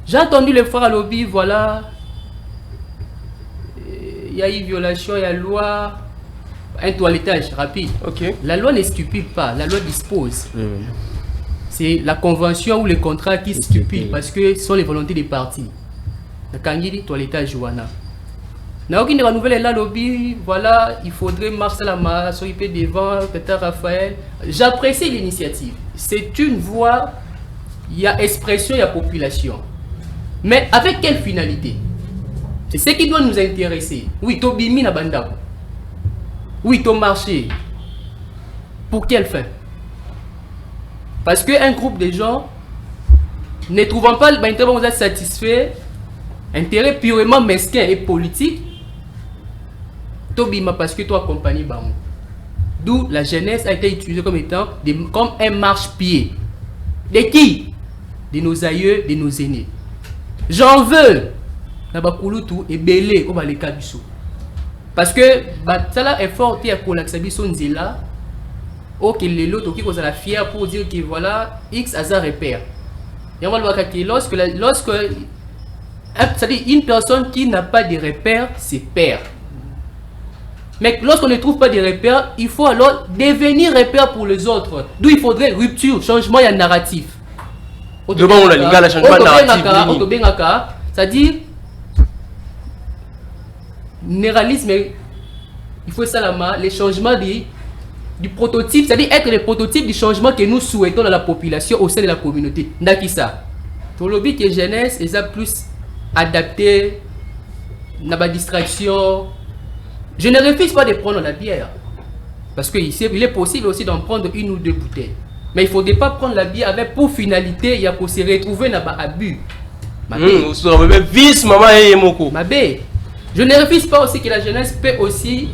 J'ai entendu les frères à lobby, voilà. Il y a eu violation, il y a loi. Un toilettage rapide. Ok. La loi n'est stupide pas, la loi dispose. C'est la convention ou les contrats qui sont stupides parce que ce sont les volontés des partis. La Kangiri, toilettage, Jouana. N'a aucune nouvelle là, lobby, voilà, il faudrait marcher la masse, s'occuper devant, Peter Raphaël. J'apprécie l'initiative. C'est une voix, il y a expression, il y a population. Mais avec quelle finalité? C'est ce qui doit nous intéresser. Oui, Tobimi na Banda. Oui, ton marché. Pour quelle fin? Parce qu'un groupe de gens ne trouvant pas l'intérêt satisfait, intérêt purement mesquin et politique, Tobima parce que toi accompagnes Bamou. D'où la jeunesse a été utilisée comme étant comme un marche-pied. De qui? De nos aïeux, de nos aînés. J'en veux. Nabakulutu et belé au balekabiso. Parce que ça est fort et à Kolaksabiso Nzela. Ok, les autres qui sont fiers pour dire que voilà, X a un repère. Et on va voir que lorsque c'est-à-dire une personne qui n'a pas de repères, c'est perd. Mais lorsqu'on ne trouve pas de repères, il faut alors devenir repère pour les autres. D'où il faudrait rupture, changement et narratif. Devant on a le changement narratif. C'est-à-dire, généralisme, il faut ça les changements du prototype, c'est-à-dire être le prototype du changement que nous souhaitons dans la population au sein de la communauté. Ndakisa. Pour le but que jeunesse, ils ont plus adapté, n'a pas distraction. Je ne refuse pas de prendre la bière. Parce qu'il est possible aussi d'en prendre une ou deux bouteilles. Mais il ne faudrait pas prendre la bière avec pour finalité, il y a pour se retrouver dans l'abus. Vice, maman et Moko. Je ne refuse pas aussi que la jeunesse peut aussi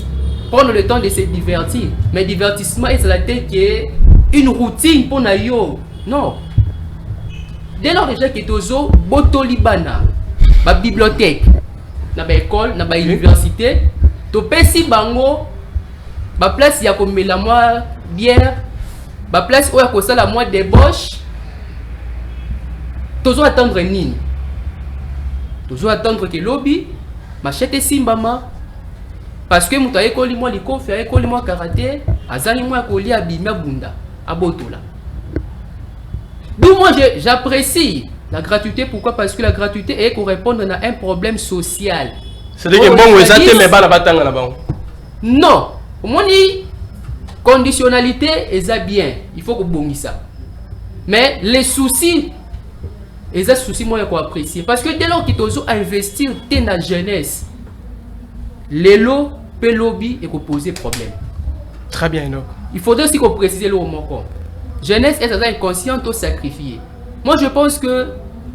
prendre le temps de se divertir. Mais divertissement est la tête qui est une routine pour Nayo. Non. Dès lors déjà que tozo botolibana, ma bibliothèque, na ba école, na ba université, to pesi bango, ba place ya ko mela moi bière, ba place où ya ko sala moi débauche. Tozo attendre nini? Tozo attendre que lobby machete simbama. Parce que mutaye koli moi likofi, ay koli moi karaté, azali moi koli abimia bunda. à Botola. D'où moi j'apprécie la gratuité. Pourquoi? Parce que la gratuité est pour répondre à un problème social. C'est-à-dire que bon, vous avez mais pas la bataille là-bas. Non, pour moi, conditionnalité est bien. Il faut que vous ça. Mais les soucis, les soucis, moi, je apprécier. Parce que dès lors qu'ils ont investir dans la jeunesse, les lots, le lobby et qu'on poser problème. Très bien, Enoch. Il faudrait aussi qu'on précise le mot. Jeunesse est inconsciente ou sacrifiée. Moi, je pense que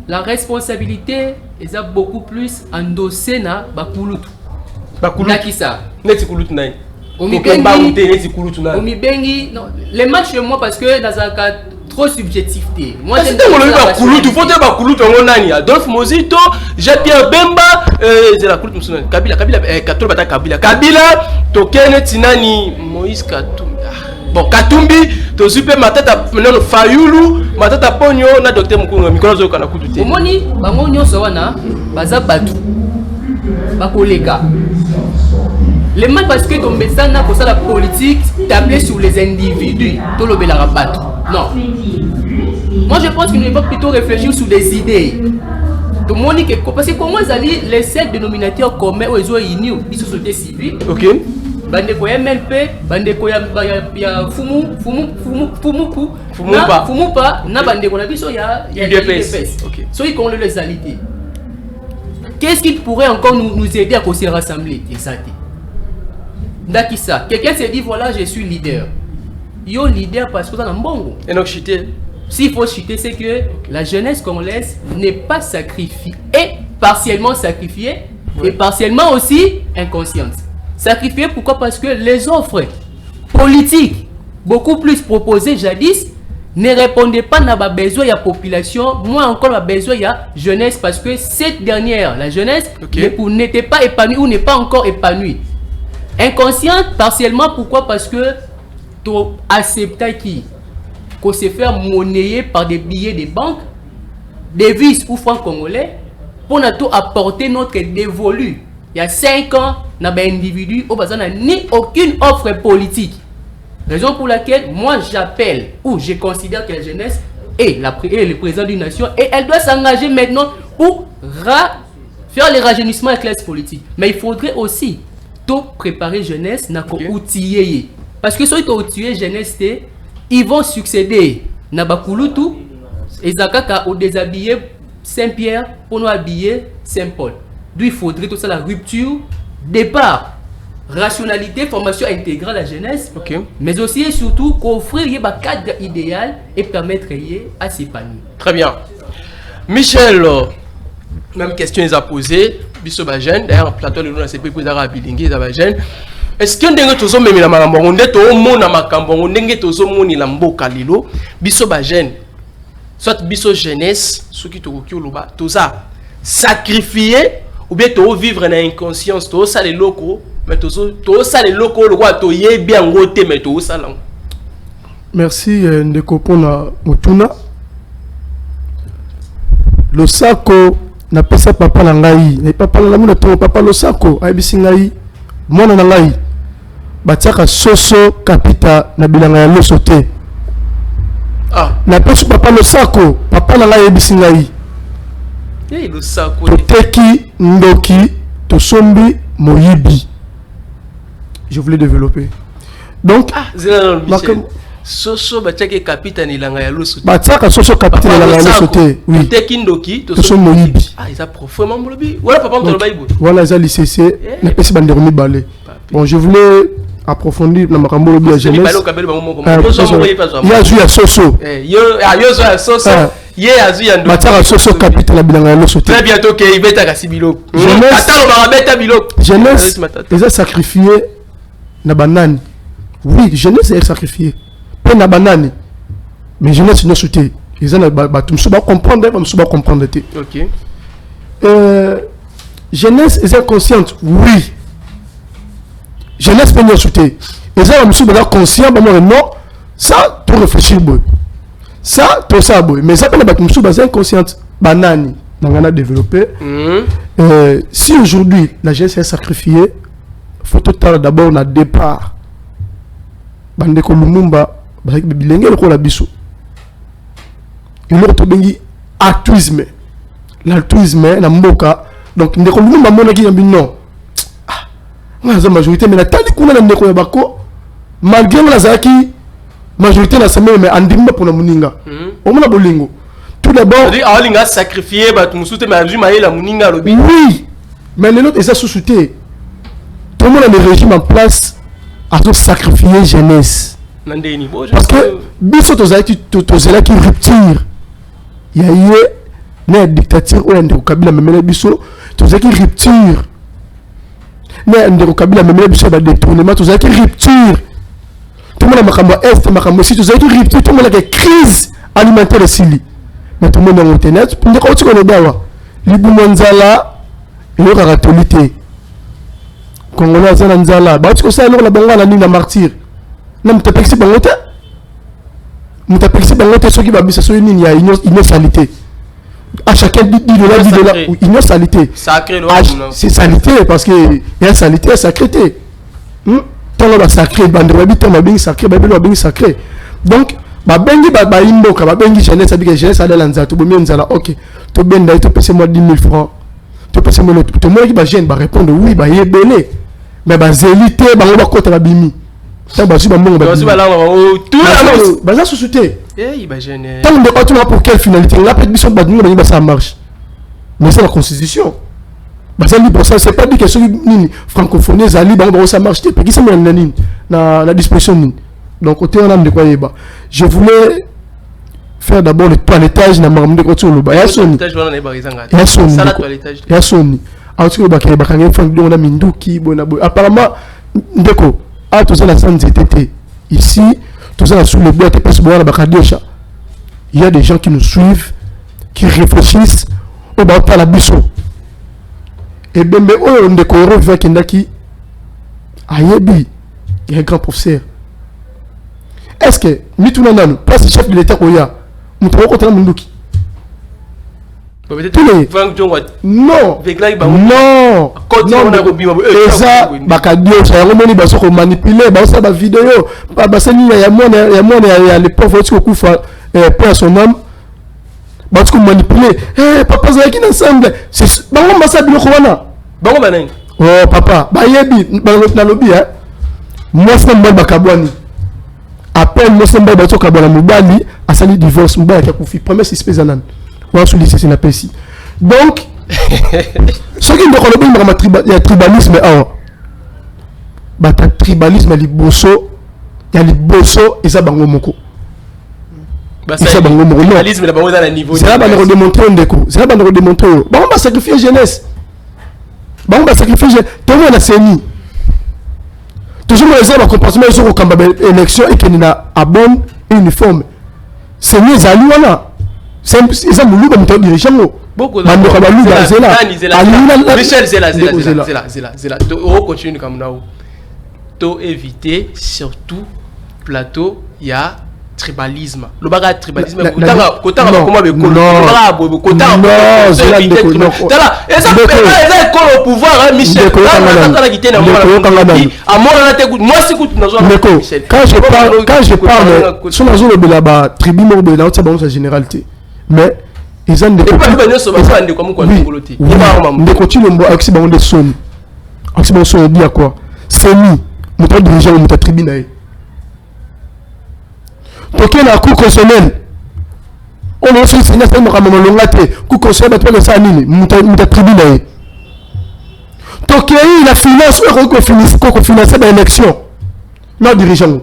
la responsabilité est beaucoup plus endossée dans Bakoulout. Bakoulout qui ça? Neti Koulout naï. Les matchs chez moi parce que dans un cas trop subjectif. Moi, j'aime bien Koulout. Il faut dire Bakoulout on a Adolphe Mozito, Jean-Pierre Bemba, c'est la Koulout Kabila, Katolo Bata Kabila, Tokene Tinani, Moïse Katumbi. Bon, Katumbi, to super matata maintenant Fayulu, matata Ponyo, na docteur Mukunga, Mikono Zoka na Koulout. Omoni, bango nyonso wana, baza batu. Bakolega. Les mal parce que ton médecin n'a pas la politique tablée sur les individus. Tout le bel rabat. Non. Moi je pense qu'il faut plutôt réfléchir sur des idées. Tout le monde dit que parce que comment les 7 dénominateurs communs aux unis ou la société civile. Ok. Bande ko MLP, bande ko ya fumu pa na bande ko na biso ya UDPS. OK. So ils connaissent les alités. Qu'est-ce qui pourrait encore nous aider à se rassembler? Exact. Dakissa, quelqu'un s'est dit voilà, je suis leader. Yo leader parce que dans un bon. Et donc chuter. S'il faut chuter, c'est que la jeunesse congolaise n'est pas sacrifiée, et partiellement sacrifiée, et partiellement aussi inconsciente. Sacrifiée pourquoi? Parce que les offres politiques beaucoup plus proposées jadis ne répondaient pas à besoin de la population, moins encore à besoin de la jeunesse, parce que cette dernière, la jeunesse, n'était pas épanouie ou n'est pas encore épanouie. Inconsciente partiellement pourquoi? Parce que tu acceptes qu'on se fait monnayer par des billets de banque, devises ou francs congolais pour nous apporter notre dévolu. Il y a 5 ans, nous avons un individu au bazar ni aucune offre politique. Raison pour laquelle moi j'appelle ou je considère que la jeunesse est le président d'une nation et elle doit s'engager maintenant pour faire le rajeunissement de la classe politique. Mais il faudrait aussi tout préparer jeunesse n'a qu'à outiller. Parce que ceux qui ont outillé jeunesse, ils vont succéder. Nabakulutu, et Zakaka au déshabillé Saint-Pierre pour nous habiller Saint-Paul. D'où il faudrait tout ça la rupture, départ, rationalité, formation intégrale à la jeunesse, mais aussi et surtout qu'offrir un cadre idéal et permettre à s'épanouir. Très bien. Michel, même question est à poser. Biso ba jeune d'ailleurs plateau de nous c'est pour za bilingi za ba jeune est-ce que ndenge tozo memela makambo nde to mona makambo ndenge tozo moni la mboka lilo biso ba jeune soit biso jeunesse ceux qui tokoki oloba toza sacrifier ou bien to vivre na inconscience to ça les locaux mais to ça les locaux le quoi to ye bien ngote mais to ça là. Merci ndeko pona mutuna le sako na pesa papa na ngai na papa la muna to papa lo sako ayebisi ngai mona na ngai batiaka soso kapita na bilanga ya loso te na pesa papa lo sako papa na ngai ayebisi ngai lo sako teki ndoki to sombi moyibi. Je voulais développer donc soso batiaka kapita ni langa ya loso batiaka soso kapita na langa ya loso te oui teki ndoki to sombi moyibi. Ils ont profondément molobi. Voilà papa on te le voilà ça lycée na pesi bande remis balé. Bon je voulais approfondir na makambo lobi ya jeunesse. Il y a eu soso. Yo soso. Ye azu ya ndo. Batiaka soso kapita na bilanga ya loso te. Très bientôt que ibeta kasi biloko. Attends on va beta biloko. Jeunesse ils ont sacrifié na banane. Oui, jeunesse est sacrifié. Pas na banane. Mais jeunesse ne sauté. Ils ont comprendre, comprendre. OK. Jeunesse est inconsciente, oui. Jeunesse peut nous sauter. Ils ont conscient, non, ça, pour réfléchir, ça, tout ça, mais ça, c'est inconsciente. Banane, on a développé. Si aujourd'hui, la jeunesse est sacrifiée, il faut tout d'abord un départ. Bandeko Lumumba, bazaki bilenge lokola biso eloko tobengi altruisme l'altruisme na mboka donc ndeko lumumba monaki yambi non nga majorité mais natali kuna na ndeko ya bako malgré nga nazalaki majorité na assemblée mais andimba mpona moninga omona bolingo tout d'abord alinga sacrifier bato mosusu mais azwi mayela moninga alobi oui mais les autres eza susu te tout le monde a le régime en place a sacrifié jeunesse parce que biso tozalaki rupture ya ye na dictature oyo ndeko kabila memela biso tozalaki rupture na ndeko kabila memela biso ba détournement tozalaki rupture tout le monde makambo est makambo si tozalaki rupture tout le monde a crise alimentaire sili mais tout le monde a internet ndeko otiko no dawa libumo nzala yo caractérité congolais azana nzala ba otiko sa no la bango na nina martyr na mutapexi bango te soki babisa so nini ya innocalité à chacun dit de la innocalité sacré c'est salité parce que il y a salité sacré tant la sacré bande babita mabingi sacré babelo babingi sacré donc babengi ba imboka babengi jeunesse abika jeunesse ala lanza to bomi nzala OK to benda to pese moi 10 000 francs to pese moi to moi ki ba jeune ba répondre oui ba yebele mais ba zélité ba ba kota ba bimi ça ba suba mbongo ba tout la ba za société ba jeune tant de pas pour quelle finalité là peut biso ba dinga ba ça marche mais c'est la constitution bah ça libre ça c'est pas dit que celui nini francophonie ça libre ba ça marche parce que c'est mon nini na disposition nini donc côté on a de quoi yeba je voulais faire d'abord le toilettage na makambo de côté loba ya soni ya soni autre ba kay ba kangé fang na minduki bona boy apparemment ndeko a tous la santé tété ici tous ça sous le bois te passe boire ba kadiocha il y a des gens qui nous suivent qui réfléchissent au ba pas la biso et ben mais on ndeko ro va kindaki ayebi il y a un grand professeur. Est-ce que Mitunananu, place chef de l'État Koya, nous trouvons contre la Munduki? Non, non, Eza Bakadio, ça a remonté baso ko manipuler, baso ba vidéo, basani ya les pauvres qui kufa pour son âme, baso ko manipuler. Eh papa zaki ensemble, c'est bango masa biloko wana. Bango baneng. Oh papa, ba yebi na lobi hein. Moi c'est moi bakabwani. Après moi c'est moi bato kabwana mubali, asali divorce mubali ka kufi premier suspect zanan. Wa sous lycée na pesi. Donc ce qui me il y a tribalisme bata tribalisme liboso ya liboso eza bango moko. Eza bango moko. Tribalisme na bango za na niveau. C'est là ba redémontrer ndeko. C'est là ba redémontrer. Bango ba sacrifier jeunesse. Bango ba sacrifier tout le monde a saigné. Toujours les hommes comportement ils sont comme élection et qu'il n'a à bonne uniforme. C'est mieux zali wana. C'est ça moulou ba mto dirigeant. Beaucoup Michel Zela. On continue comme là. To éviter surtout plateau il y a tribalisme. Le bagage tribalisme kota comment be kolo. Kota au pouvoir Michel. Quand je parle sur la zone de la tribu mo be na sa généralité. Mais ils ont des continuent à accepter des sons. Accepter son dit à quoi? C'est nous, notre dirigeant, notre tribunal. Donc il y a un coup constitutionnel. On a aussi signé ça dans le longate. Coup constitutionnel, tu vois ça nini? Notre tribunal. Donc il y a la finance qu'on finance l'élection. Notre dirigeant.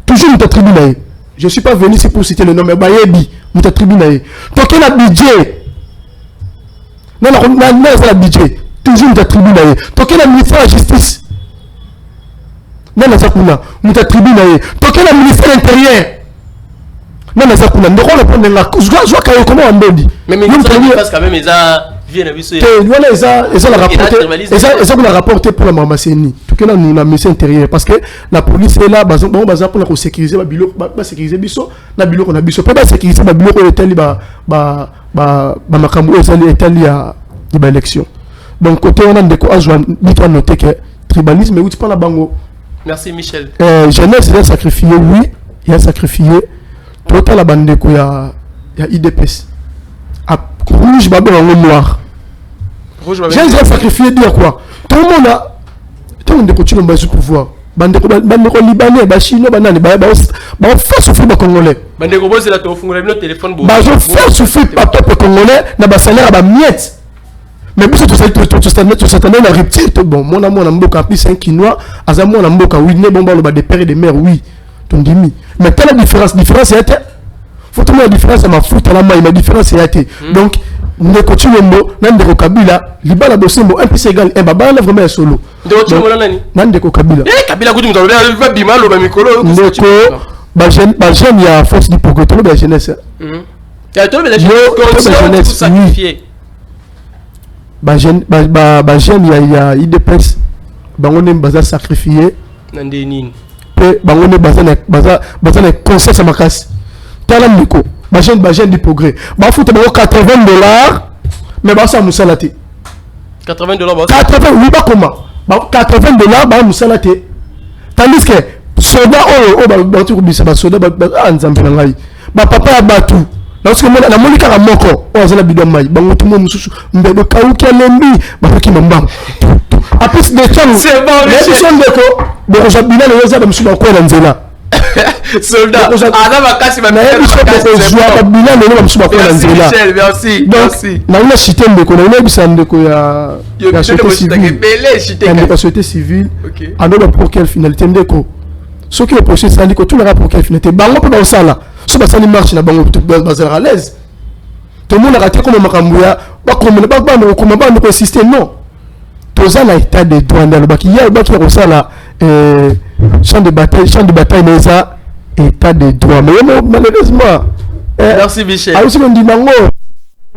Toujours notre tribunal. Je ne suis pas venu ici pour citer le nom, mais Bayebi, notre tribunal. Donc il y a un budget. Non, le budget. Toujours notre tribunal. Donc il y a le ministère de la justice. Non, notre tribunal. Donc il y a le ministère de l'Intérieur. Non, mais ça, on a prendre la cause. Je vois comment on dit. Mais parce quand même, ils ont rapporté pour la Mamasseni. Tout cas, nous avons mis intérieur parce que la police est là, pour sécuriser la bilo, sécuriser biso, la bilo qu'on a biso, pas sécuriser la bilo qu'on est allé makambo est allé à l'élection. Donc côté on a des quoi, je dois noter que tribalisme, mais où tu parles la bango. Merci Michel. Jeunesse est sacrifié, oui. il a sacrifié total la bande il y a IDPS à rouge babé en noir j'ai sacrifié dire quoi tout le monde a tout le monde continue à se pouvoir bande libanais ba chinois banane ba faire souffrir ba congolais bande ko boze la to fungula bino téléphone bo ba je faire souffrir pa peuple congolais na ba salaire ba miette mais pour tout cette année la rupture bon mon amour na mboka en plus un quinois azamo na mboka oui ne bon ba le ba des pères et des mères oui ton dimi mais quelle différence était faut la différence à ma foot à la main, ma différence est été. Donc, nous continuons Nandeko Kabila, Libala Bosembo, un peu égal, et Baba, là vraiment solo. Nandeko Kabila. Kabila, vous va bima, le micro. Ndeko, Bajen, il y a force du progrès, tout le jeunesse. Il y a tout le jeunesse sacrifié. Bajen, il y a IDPS, Bangonem Baza sacrifié. Nandénin. Pe Bangonem Baza conseil à ma casse. Talam Nico, Bajen du progrès. Bah faut te $80, mais bah ça nous salate. $80 80 oui bah comment? Bah $80 bah nous salate. Tandis que soda bah tu oublies ça bah soda bah nzambe na ngai. Bah papa a battu. Lorsque moi na monika ka moko, on zala bidon mai. Bah mutu mo mususu mbebe kauki alembi bah ki mambam. Après des temps c'est bon mais si son deko, bon jabina le yoza bah musu ba ko na nzela. Soldat ana makasi ba merci na una chité ndeko na una bisa ndeko ya société civile anoba pour quelle finalité ndeko ce qui est projet ça ndiko tout le pour quelle finalité bango pe ba sala so ba sali marche na bango bazara à l'aise tout le monde a raté comme makambuya ba comme ba ndeko système non toza na état de droit dans le baki ya ba ki rosala champ de bataille mais ça état de droit mais malheureusement merci Michel alors si on dit nango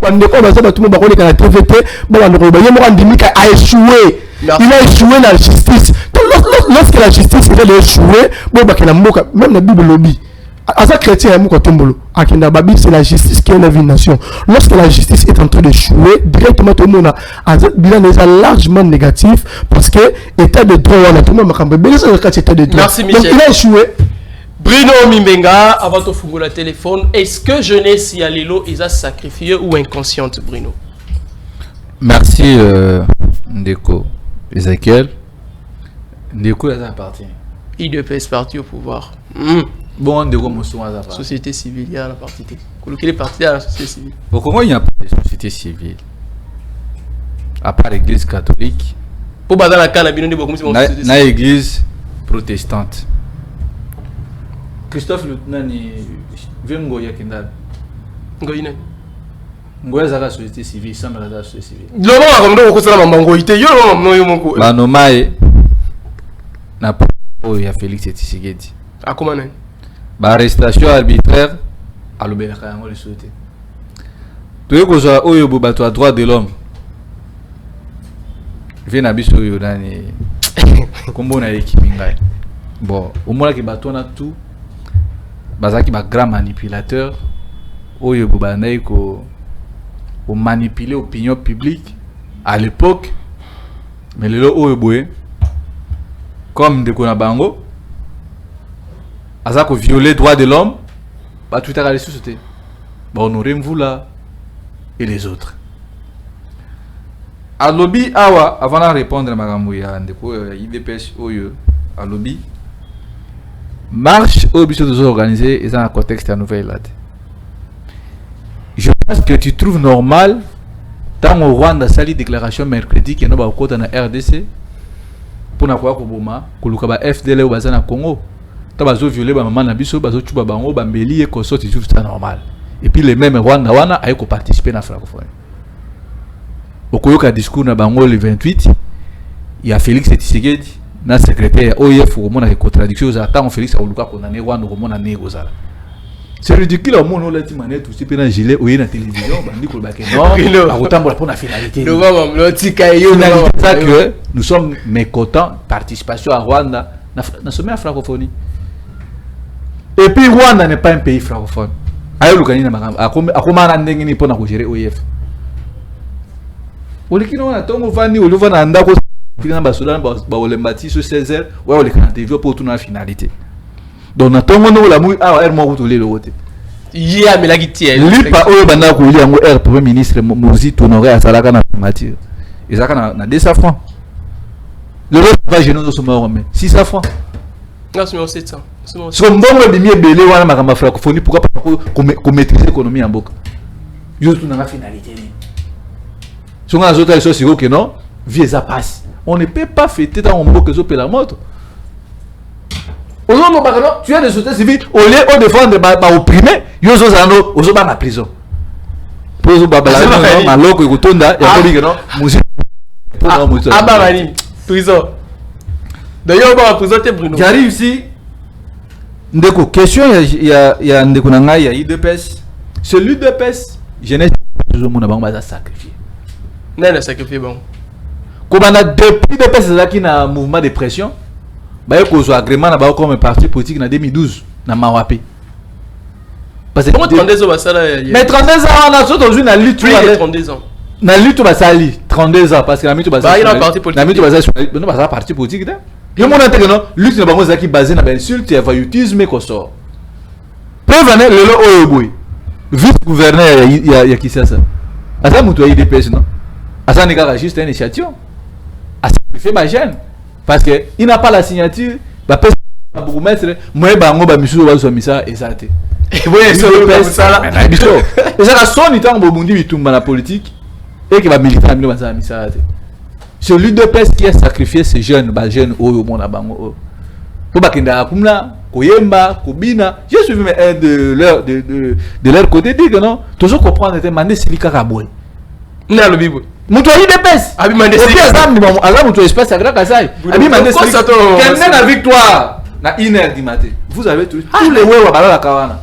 quand on va ça tout le monde va connaître la TVT bon on va dire a échoué il a échoué la justice lorsque la justice est échouée bon bah que la mboka même la Bible lobby Asa chrétien est moko tombolo akenda babi c'est la justice qui élève une nation lorsque la justice est en train de échouer directement tout le monde a bilan est largement négatif parce que état de droit on a tout le monde makambe bien c'est le cas état de droit merci Michel donc il a échoué. Bruno Mimbenga, avant de faire le téléphone, est-ce que jeunesse Yalelo est sacrifiée ou inconsciente, Bruno? Merci Ndeko Ezekiel. Ndeko ça appartient. Il devait se partir au pouvoir. Bon, Ndeko Moussou à la société civile, il y a la partie. Coloquer les partis à la société civile. Pourquoi il n'y a pas de société civile? À part l'église catholique. Pour battre la canne, il y a l'église protestante. Christophe Nani Vengo Yakindal. Ngoyine. Ngoya zaka société civile, ça me la société civile. Lomo akondo okosala mambango ite yo no moko. Ba nomae na po ya Félix Tshisekedi. Akoma nani? Ba arrestation arbitraire alobela kango le souhaité. Toyo koza oyo bo bato a droit de l'homme. Vena biso yo nani. Kombo na équipe ngai. Bon, au moins que bato na tout bazaki ba grand manipulateur oyo bobandai ko manipuler l'opinion publique à l'époque mais lelo oyo boye comme de kona bango azako violer droit de l'homme ba tout à la société ba honorer Mvula et les autres à lobby awa avant de répondre à makambo ya ndeko IDPS oyo à lobby marche au biso de organiser et dans un contexte à nouvelle là. Je pense que tu trouves normal tant au Rwanda sali déclaration mercredi que nous va au na RDC pour na kwa ko boma koluka ba FDL ou bazana Congo ta bazo violer ba maman na biso bazo tuba bango ba mbeli et koso tu trouves ça normal et puis les mêmes Rwanda wana ayo ko participer na francophonie au koyoka discours na bango le 28 il y a Félix Tshisekedi na secrétaire OIF au monde avec contradiction aux attentes Félix a voulu condamner Rwanda au monde négocier c'est ridicule au monde on l'a dit mané tout c'est pénal gilet ou na télévision bandi ko baké non a autant pour la finalité que nous sommes mécontents participation à Rwanda na sommet à francophonie et puis Rwanda n'est pas un pays francophone ayo lukani na makamba akoma na ndenge ni pona ko gérer OIF olikino na tongo vani oluvana ndako Puis dans Barcelone, ba olembati sur 16h, ouais on les candidat pour tout la finalité. donc na tongo no la mouille ah mo ko le rote Yeah, mais la guitière. lipa oyo banda ko li yango air premier ministre Mozi Honoré asalaka na primature ezaka na 200 francs le reste va gêner nos sommes mais 600 francs Non, c'est 700. so mbongo bimi ebele wana makamba francophonie pourquoi pas ko maîtriser l'économie en boka juste na finalité ni so nga zota so siko que non vie ça passe on ne peut pas fêter dans mboka zo pela moto aujourd'hui bakano tu es de société civile au lieu de défendre ba opprimer yo zo zano ozo ba na prison pour zo babala maloko ikotonda ya kobi que non musique ah bah mani prison d'ailleurs on va présenter Bruno j'arrive ici ndeko question ya ndeko na ngai ya IDPS celui de PES jeunesse toujours mon bango ba sacrifier non non sacrifier bon comme on a depuis de PES là qui na mouvement de pression ba ko zo agrément na ba comme parti politique na 2012 na Mawapé parce que comment 32 ans ça là mais 32 ans on a surtout aujourd'hui na lutte 32 ans na lutte ba sali 32 ans parce que la lutte ba il a parti politique la lutte ba sali non ba parti politique là yo mon intérêt non lutte na bango za qui basé na ba insulte et voyoutisme ko sort preuve ne lelo oyo boy vice gouverneur ya Kisasa asa mutu ya IDPS non asa nika juste un échantillon asa fait ma gêne parce que il n'a pas la signature ba pesa ba bourgmestre moi bango ba misusu ba so misa ezate et voyez solo ça là na biso ezaka soni tango bobundi bitumba na politique et que ba militant bino ba misa te celui de PES qui a sacrifié ces jeunes ba jeunes oyo mona bango pour ba kenda kumna koyemba kobina je suis même un de leur côté dit que non toujours comprendre était mandé silika kaboy na le bibo mutu ayi de PES abi mandé silika azam mutu espace à grâce à abi mandé silika quelle la victoire na 1h du matin vous avez tous les wewa balala kawana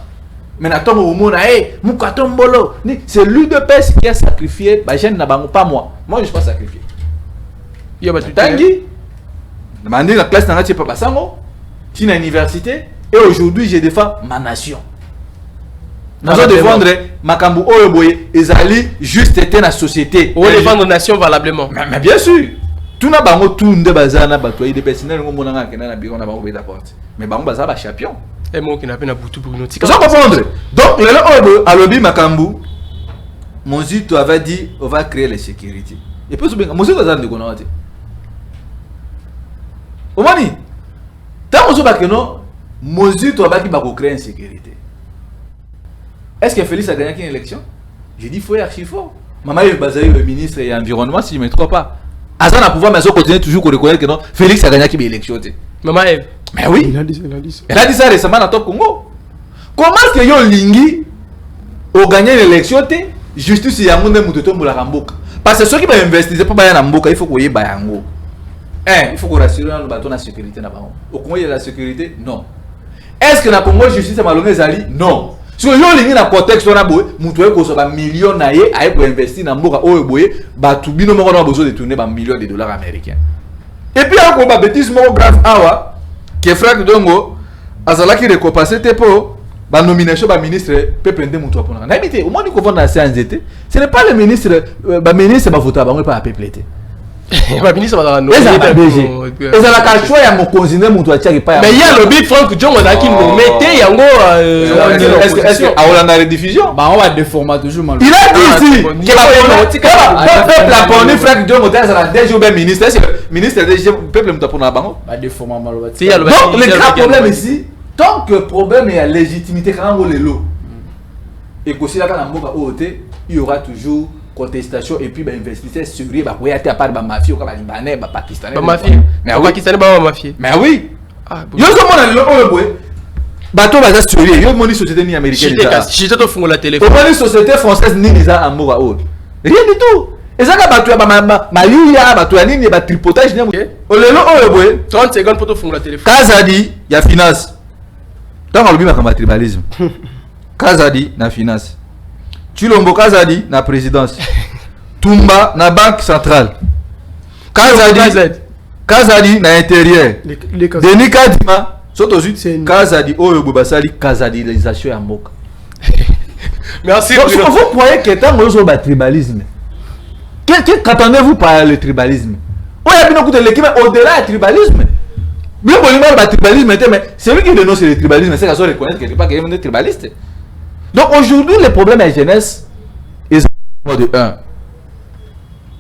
mais na tongo omona mukatombolo ni c'est lui de PES qui a sacrifié ba jeune na bango pas moi je suis pas sacrifié yo ba tangi mandé la classe na ngati papa sango une université et aujourd'hui je défends ma nation. Nous devons défendre makambu oyo boye ezali juste était na société. On défendre nation valablement. Mais bien sûr. Tout na bango tout nde bazana bato yi de personnel ngo mona ngana na biro na bango beta porte. Mais bango baza ba champion. Et moi qui n'a pas na butu pour nous. Vous comprendre. Donc le oyo alobi makambu Mozito avait dit on va créer la sécurité. Et puis Mozito azana de konote. Omani tant que non, Mozito a créé une sécurité. Est-ce que Félix a gagné une élection? J'ai dit faut y archi fort. Maman est basé le ministre et l'environnement si je ne me trompe pas. Azan a pouvoir mais ça continue toujours à reconnaître que non, Félix a gagné une élection. Maman Eve. Mais oui. Il a dit ça. Elle a dit ça récemment dans Top Congo. Comment est-ce que yo lingi a gagné l'élection justice ya monde mutoto mbola ramboka. Parce que ceux qui vont investir pour bailler na mboka, il faut qu'on y bayango. Il faut qu'on rassure le bateau la sécurité là-bas. Au Congo, il y a la sécurité? Non. Est-ce que dans le Congo, justice est malhonnête? Non. Si vous avez un contexte, vous avez un million pour investir dans le Congo, vous avez besoin de tourner un million de dollars américains. Et puis, il y a un bêtise grave que Franck Dongo a récompensé pour la nomination du ministre peut prendre mon toit pour nous. Au moins, nous avons assez anxiété. Ce n'est pas le ministre, le ministre qui va voter, il pas appeler. Le ministre va dans et ça la choix ya mokonzi ne mutu atia pas mais il y a le big Frank John on a qui nous mettait yango est-ce que a la rediffusion bah on va déformer toujours mal il a dit ici que la peuple Frank John on a déjà bien ministre est-ce que ministre déjà peuple mutu pour na bango bah déformer mal donc le grand problème ici tant que problème est la légitimité quand on le lot et que si la kana mboka oté il y aura toujours contestation et puis investisseurs sérieux bah ouais à part bah mafia comme libanais bah pakistanais bah mafia mais pakistanais bah mafia mais oui yo so mona le oyo boy bato baza sérieux yo moni société ni américaine si tu te fungo la téléphone moni société française ni za amoura o rien du tout ezaka bato ya ba malia bato ya nini ba tripotage ni o lelo oyo boy 30 secondes pour te fungo la téléphone Kazadi ya finance donc on obi makamba tribalisme Kazadi na finance Chilombo Kazadi na présidence. Tumba na banque centrale. Kazadi na intérieur. Denis Kadima soto zut Kazadi oyo bobasali Kazadilisation ya mboka. Merci. Donc vous croyez que tant que vous tribalisme. Qu'attendez-vous par le tribalisme? On a bien écouté l'équipe au-delà du tribalisme. Bien pour le tribalisme, mais c'est lui qui dénonce le tribalisme, c'est qu'à se reconnaître quelque part qu'il est tribaliste. Donc aujourd'hui, les problèmes à la jeunesse, ils sont de 1.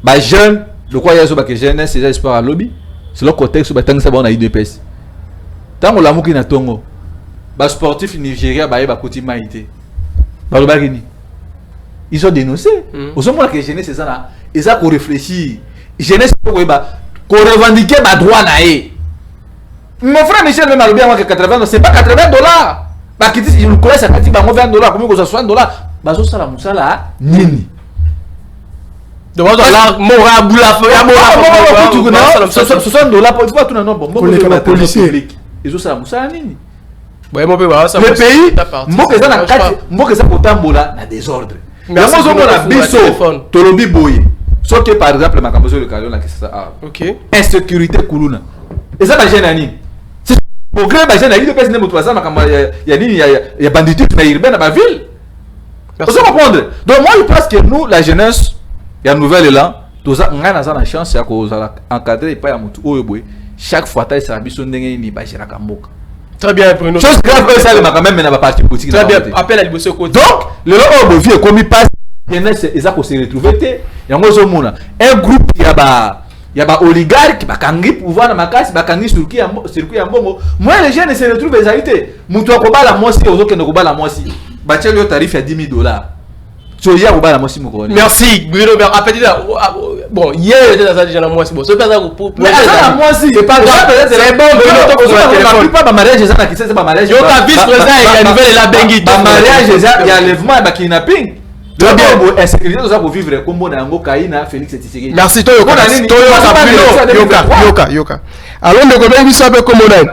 Les jeunes, le quoi il y a sur la jeunesse, c'est l'espoir à lobby. C'est le contexte où tant que ça va on a eu 2 pièces. Tant qu'on l'a mouki na tongo, les sportifs nigériens, ils ont continué à être. Ils ont dénoncé. Au moment que la jeunesse, c'est ça là. Ils ont réfléchi. La jeunesse, qu'on revendique les droits. Mon frère Michel, même à l'objet, que 80, c'est pas 80 $. Bah, qui dit, il nous connaît, ça dit, bah, 20 $, combien que ça soit $. Bah, ça, la moussa là, nini. Donc, là, Mora Boula, 60 $, il faut pas tout le nom. Bon, les policiers. Ils ont ça, la moussa, nini. Ouais, mon père, ça. Le pays, moi que ça pour tambola, na désordre. Mais moi, on a biso, tolobi boye. Sauf que par exemple, ma campagne de Calon, là, que c'est ça. Ok. Insécurité Koulouna. Et ça, ma gêne à Nîmes. C'est pour créer ma gêne à Nîmes, il y a banditisme urbain dans ma ville. Vous comprendre. Donc, moi, je pense que nous, la jeunesse, il y a une nouvelle élan. Tout ça, on a la chance d'encadrer et pas à Moutou. Chaque fois, tu as un biso n'engagé pas chez la Kamboka. Très bien, Bruno. Chose grave, ça, mais quand même, il y a parti politique. Très bien, appel à l'Ibosso côté. Donc, le lot de vie, comme il passe, il y a se retrouver. Il y a un groupe, il y a des oligarques qui ont pouvoir dans ma casse, qui ont circuit en bon. Moi, les jeunes se retrouvent les haïtés. Moutou a la moitié, aux autres qui n'ont pas la moitié. Bâtir le tarif à 10 000 $. Merci, Bruno. Bon, hier, il était déjà la moitié. Bon, c'est pas ça pour. Mais la moitié, c'est pas grave. C'est bon, Bruno. La plupart des mariages, c'est pas mariage. Yo, ta vice-président, il y a nouvelle la bengi. Dans mariage, il y a enlèvement et kidnapping. Très bien. Insécurité, nous avons vivre comme on a un Kaina, Félix et Tshisekedi. Merci, Toyoka. Yoka. Alors, on est bien un peu comme on a.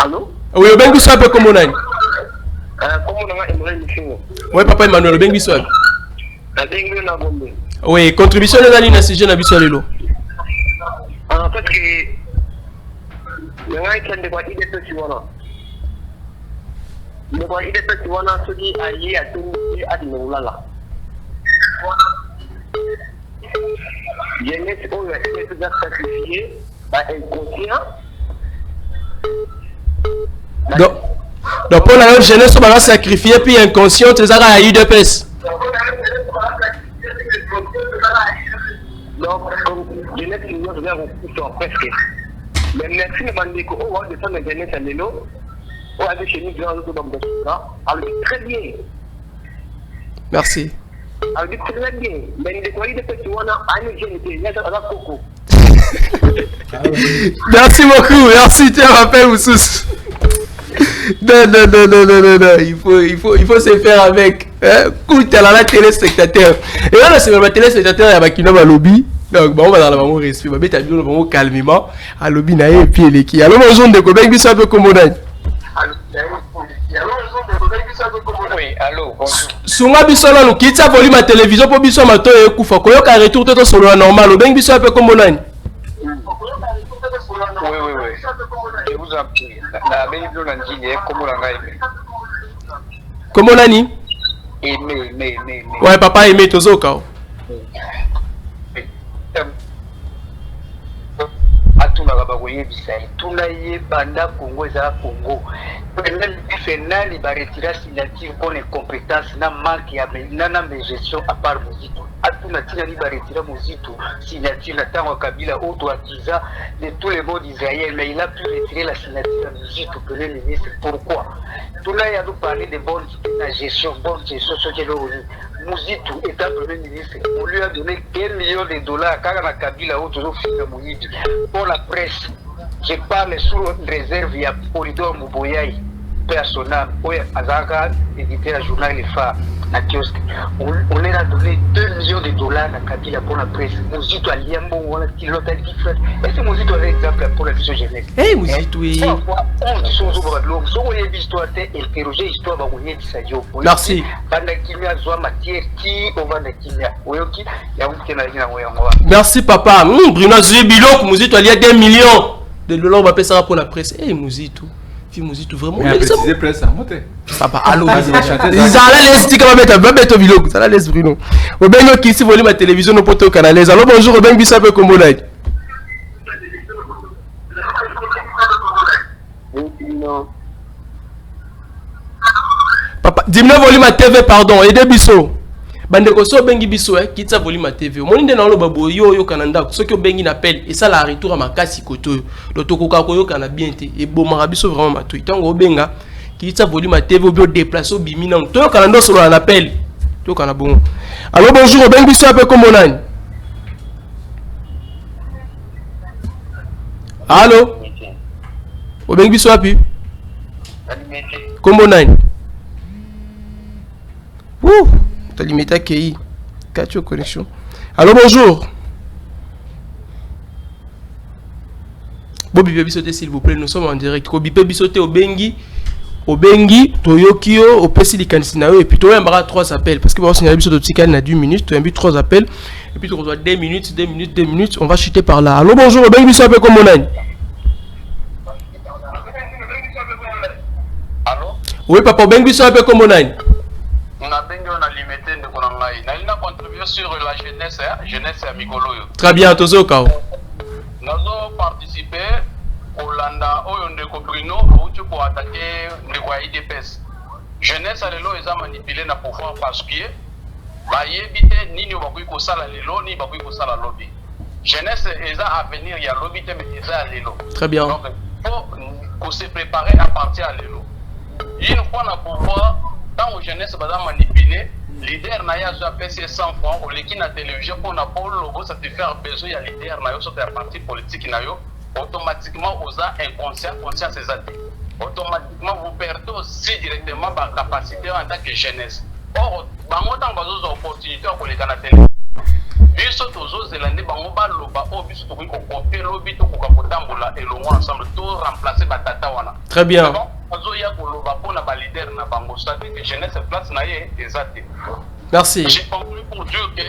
Allô? Oui, on est bien un peu comme on a. Oui, papa Emmanuel, bien biso. Oui, contribution de la ligne à sujet na biso lelo. En fait, le gars qui a des boîtes de petits wana. Le boîte de petits wana, ceux qui aillent à tout à l'Oulala. Jeunesse, on a été sacrifié, inconscient. Donc pour la jeunesse, on va sacrifier puis inconscient, tu as eu de pèse. Donc, jeunesse, nous avons presque. Mais merci de demander qu'on va descendre la jeunesse à l'élo. On va aller chez nous, alors très bien. Merci. Alors très bien. Mais les colis de petits on a un jeune qui est là à Coco. Merci beaucoup, merci, tu as rappelé Moussous. Non, il faut se faire avec. Écoute, à la téléspectateur. Et là, c'est le téléspectateur, il y a qui n'a pas lobby. Donc, on va dans la maman respect. On va mettre le maman calmement. À lobby, naïe, et puis les qui. Alors, on zone de Kobe, qui un peu comme on a. Oui, allô, bonjour. Sunga bisola lo kitsa volume à télévision pour biso mato et kufa. Koyo ka retour tout sur le normal. Lo beng biso un peu comme on a. Oui. Je vous en prie. La Bible nous dit comment on a aimé. Comment on a ni? Aimé. Ouais, papa aimé tozoka. Atuna kabakoye bisai. Tuna ye banda Congo za Congo. Penal va retirer signature pour les compétences na manque ya na gestion à part Mozito. Atuna tina va retirer Mozito signature na tango Kabila auto akiza de tous les mots d'Israël, mais il a pu retirer la signature de Mozito que le ministre. Pourquoi? Tout là il a nous parlé de bonne gestion, ce qui est le Mozito étant premier ministre, on lui a donné 1 million de $, car na Kabila auto fika Moïdi pour la presse. Je parle sous réserve, il y a Polydor Mouboyaï, personnel, Azaka, édité à journal Les Phares, à kiosque. On leur a donné 2 millions de $, à Kabila pour la presse. Mozito a liambo, on a dit l'autre différent. Est-ce que Mozito a un exemple pour la vision jeunesse? Eh, Mozito, oui. Merci. Merci, papa. Bruno Zubilok, Mozito, il y a 2 millions de $, on va payer ça pour la presse. Eh, Mozito. Mozito vraiment. Mais préciser presse à monter. Papa, allô. Ils allaient laisser quand même mettre Bilok. Ça la laisse Bruno. Au Bengo qui ici volume à télévision au poteau canalaise. Alors bonjour, au Bengo ça peut comme on diminue volume à TV, pardon, et des biso. Bandeko so bengi biso qui t'a volume à TV. Mon inde na lo babo yo Canada, ceux qui bengi n'appelle et ça la retour à ma kasi koto. Le tokoka koyo kana bien te et bon marabiso vraiment matu. Tango benga qui t'a volume à TV bio déplacer au bimina. To Canada solo un appel. To kana bon. Alors bonjour, bengi biso un peu comme on. Allô? Au bengi biso api. Comme on. Ouh. T'as limité à KI. Catch your connexion. Allô, bonjour. Bobby Bisoté, s'il vous plaît, nous sommes en direct. Bobby Bisoté au Bengi, Toyokio, au Pessi Kansinayo, et puis tu as 3 appels. Parce que bon, si on a Bisoté Tikan à 10 minutes, tu as 3 appels, et puis tu reçois 2 minutes, 2 minutes, 2 minutes, on va chuter par là. Allô, bonjour, Bengi Bisoté, comme on a. Allô? Oui, papa, Bengi Bisoté, comme on a. On a limité de Konangaï. On a contribué sur la jeunesse, jeunesse à Mikolo. Très bien, Tozo Kao. Nous avons participé au Landa, au Yondeko Bruno, où tu peux attaquer les IDPS. Jeunesse à l'élo, ils ont manipulé le pouvoir parce que bah yébité ni nous bakui ko sala l'élo ni bakui ko sala lobby. Jeunesse ils ont à venir il y a lobby mais ils ont à l'élo. Très bien. Donc faut qu'on se préparer à partir à l'élo. Une fois le pouvoir tant aux jeunesse va manipuler, leader n'a pas payé 100 francs, au l'équipe na télévision pour na pour logo ça te faire besoin il y a leader n'a sur des partis politiques n'a yo automatiquement aux inconscient conscience ces années. Automatiquement vous perdez aussi directement par capacité en tant que jeunesse. Or bango tant bazo opportunité pour les Canadiens. Biso tozo zelande bango ba loba o biso to ko copier lobi to ko kapotambola et l'on ensemble tout remplacer batata wana. Très bien. Merci. J'ai conclu pour dire que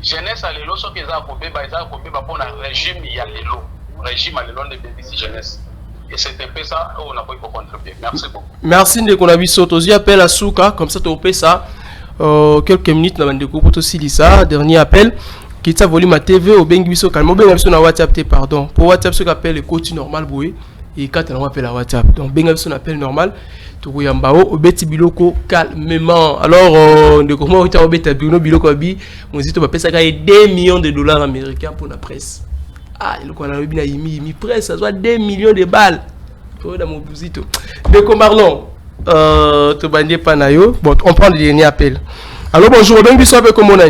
jeunesse à l'élo, ce qu'ils ont coupé, ils ont coupé pour un régime, il y a l'élo. Régime à l'élo de BBC jeunesse. Et c'était peu ça, on a pas eu pour contribuer. Merci beaucoup. Merci de qu'on a vu Sotozi appel à Souka, comme ça tu opé ça. Quelques minutes, on a découvert aussi ça. Dernier appel. Qui t'a volé ma TV au Benguiso calme. Au Benguiso na WhatsApp, pardon. Pour WhatsApp, ce qu'on appelle le coach normal, boué. Et quand on appelle à WhatsApp, donc Benguiso appel normal. Touyambao au Beti Biloko calmement. Alors, de comment on t'a obéi Bruno Biloko bi, on dit on va payer ça 2 millions de dollars américains pour la presse. Ah, le qu'on a eu bien mi presse, ça soit 2 millions de balles. Pour dans mon bousito. De Marlon, te bandé panayo. Bon, on prend le dernier appel. Alors bonjour, Benguiso avec comment on a.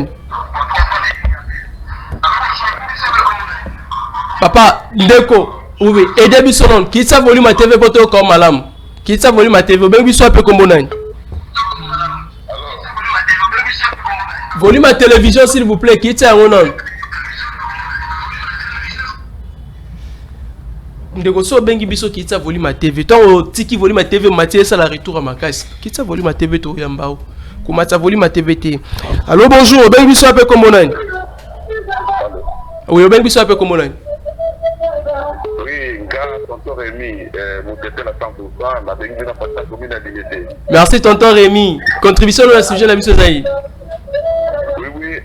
Papa, Ndeko, oui, et début son qui ça volume à TV pour comme malam. Qui ça volume à TV, ben soit peu comme on a. Volume à télévision s'il vous plaît, qui ça on a. Ndeko so bengi biso qui ça volume à TV. Tant tiki volume à TV Mathieu ça la retour à ma caisse. Qui ça volume à TV to yambao. Comment ça volume à TV T. Allô bonjour, bengi soit peu comme on a. Oui, bengi soit peu comme on a. Merci tonton Rémi. Contribution à la sujet de la mission Zaï. Oui,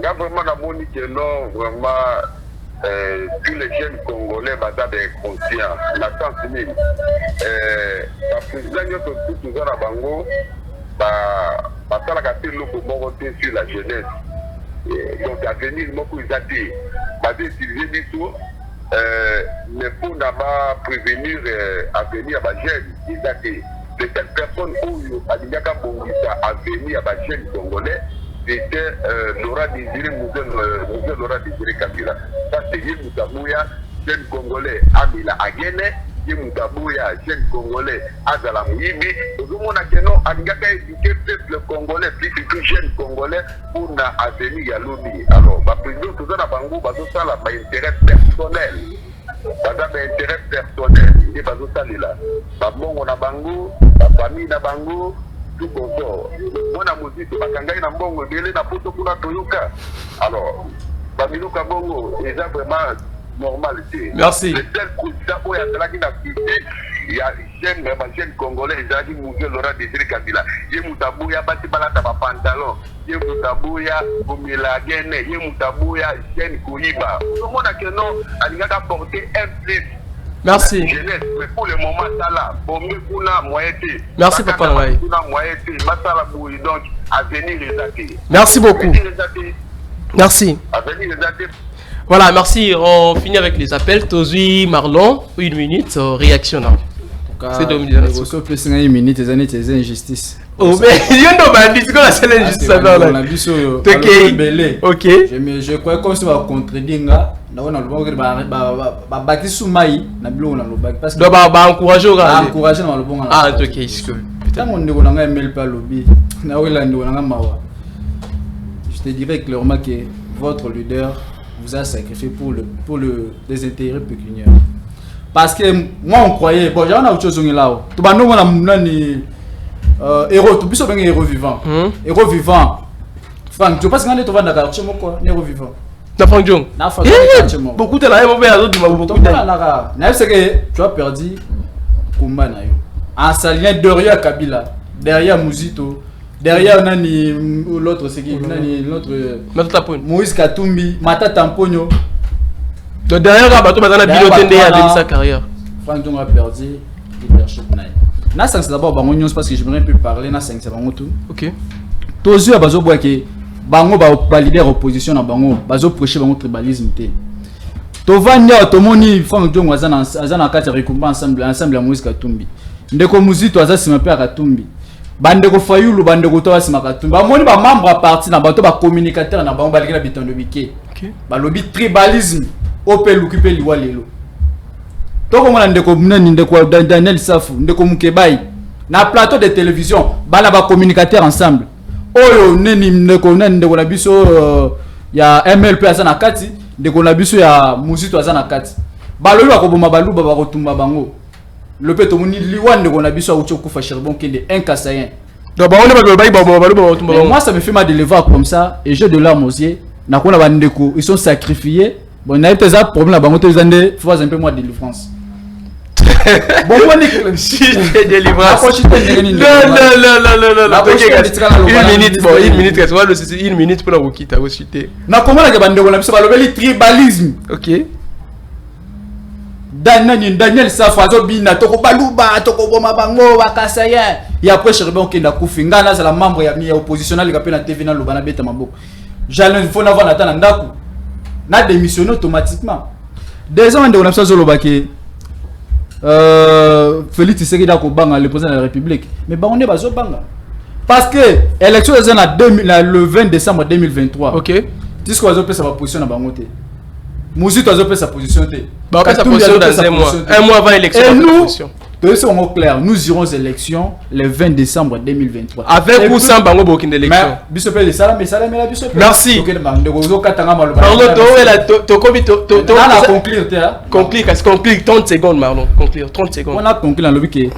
vraiment la monique non vraiment tous les jeunes congolais basent des conscients. La chance mille. La présidente de tout ça à Bango, ça la gâté le pour sur la jeunesse. Donc à venir beaucoup ils a dit, basé utiliser du tout. Mais pour d'abord prévenir à venir à la jeune, ils a dit de telles personnes où à venir à la jeune congolais, c'était Laura Désiré Mouzel Laura Désiré Kabila. Ça c'est Yémoutabouya, jeune congolais Abila Agene, Yémoutabouya, jeune congolais Azala Mouyibi. Tout le monde a dit non, Alingaka éduqué peuple congolais, plus que jeune congolais pour na avenir à l'ONU. Alors, ma président, tout ça, Bango, ça là, intérêt personnel. Ça intérêt personnel. Il est ça là. Bon, on a Bango, la famille na Bango, tout consort. On a musique, Bakangai na Bongo, Délé na Poto pour la Toyoka. Alors, Bamiluka Bongo, c'est vraiment normalité. Merci. Le tel président, où il y a de la il y a jeune congolais, ils ont dit Mouzel Laura Désiré Kabila. Il y a Moutabouya, Batibalata, pantalon. Il y a Moutabouya, Bomilagene, il y a Moutabouya, jeune Kouiba. Tout le monde a que non, il a apporté un plus. Merci. Jeunesse, mais pour le moment, ça là, bon, mais pour la moitié. Merci, Papa Ngai. Pour la moitié, masala bouille, donc, à venir les athées. Merci beaucoup. Merci. À venir les athées. Voilà, merci. On finit avec les appels. Tozui Marlon, 1 minute, réaction. C'est 2 minutes. C'est 1 minute, c'est une injustice. Oh, mais il y a un bandit, c'est quoi la seule injustice là? Ok. Je crois qu'on se va contredire. On a le bâti sous maï, on a le bâti. Parce que. Donc, bah, encourager au gars. Encourager dans le bon. Ah, ok. Tant qu'on ne mail pas lobby, je te dirais clairement que votre leader vous a sacrifié pour les intérêts pécuniaires. Parce que moi on croyait, bon, j'en ai autre chose là. Tu vas nous héros, tu peux bien héros vivant. Héros vivant. Franck, tu penses qu'on est devant Dakar, tu sais quoi, héros vivant. Na Franck Jong. Na Franck Jong. Beaucoup de la MOB à l'autre, beaucoup de la. Na c'est que tu as perdu combat na yo. En s'alignant derrière Kabila, derrière Mouzito, derrière nani l'autre c'est qui nani l'autre Moïse Katumbi, Mata Tamponyo. Donc derrière Rabato Bazana Bilote Ndé a donné sa carrière. Franck Jong a perdu leadership na. Na c'est d'abord bango parce que je voudrais plus parler na c'est bango tout. OK. Tozu a bazo boa ke bango ba leader opposition na bango bazo prêcher bango tribalisme té. Tovanya tomoni Franck Jong azana kati rekumba ensemble ya Moïse Katumbi. Ndeko Muzito azasima pe Katumbi. Bandeko Fayulu bandeko to asima Katumbi. Ba moni ba membre à parti na bato ba communicateur na bango balika bitando bike. OK. Ba lobby tribalisme opel occupé liwa lelo. Toko mona ndeko nani ndeko Daniel Safu, ndeko Mukebai na plateau de télévision, bana ba communicateur ensemble. Oyo neni ndeko na biso ya MLP azana kati, ndeko na biso ya Muzito azana kati. Balolo akoboma baluba ba kotumba bango. Le peto moni liwa ndeko na biso aucho kufa charbon kende un kassayen. Donc ba on ba baluba kotumba bango. Moi ça me fait mal de les voir comme ça et j'ai de larmes aux yeux. Na kona ba ndeko, ils sont sacrifiés. Bon, na peut-être un problème là bango te zande, faut un peu moins de délivrance. Bon, moi, si délivrance. Une minute pour la Wokita, vous citez. Na comment la bande on a besoin de tribalisme. OK. Daniel Safazo bina toko baluba toko boma bango bakasaya. Et après Cherbon qui na kufinga na la membre ya mi oppositionnel ka pe na TV na lobana beta maboko. J'allais il faut n'avoir na ndako. Na démissionné automatiquement. Des ans de on a besoin de lobaki. Félix Tshisekedi a banga le président de la République mais on est bazo banga parce que élection le 20 décembre 2023 OK disque ozo peut sa position na bango té Mouzito ozo peut sa position té ba sa position dans un mois avant l'élection et nous sommes clairs nous irons aux élections le 20 décembre 2023 avec ou sans bango bokin d'élection biso pe ça mais la biso merci conclure 30 secondes Marlon conclure 30 secondes on a conclu dans le but que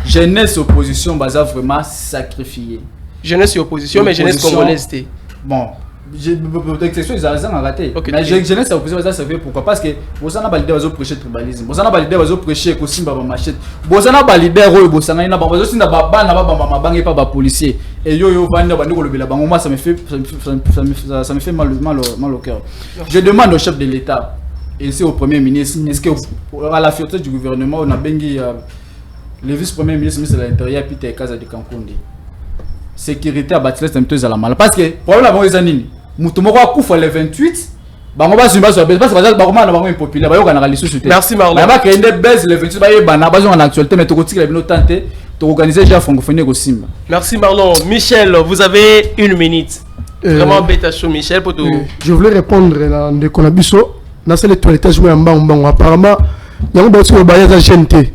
jeunesse opposition basa vraiment sacrifié jeunesse opposition mais jeunesse congolaise bon l'exception ils ont raté mais jeunesse opposition ça fait pourquoi parce que bosana ba leader bazo prêcher tribalisme bosana ba leader bazo prêcher ko simba ba machette bosana ba leader oyo bosana ina ba bazo sinda ba bana ba mabange pa ba policier et yo vanda ba ndiko lobela bango moi ça me fait mal au cœur. Je demande au chef de l'État et c'est au premier ministre est-ce que à la fierté du gouvernement on a bengi le vice-premier ministre de l'Intérieur Peter Kaza de Kankundi sécurité à bâtir c'est un peu à la mal parce que problème avant les années mutumoko akufa le 28 bango bazimba zo parce que bango na bango impopulaire bayo kana kaliso soute merci Marlon ba créer des baisse le 28 baye bana bazo en actualité mais to kotikela bino tenter to organiser déjà francophonie ko simba. Merci Marlon. Michel, vous avez 1 minute. Vraiment bêta chaud Michel pour tout. Je voulais répondre là de Konabiso dans le toilettage moi en apparemment yango ba tsiko ba ya gente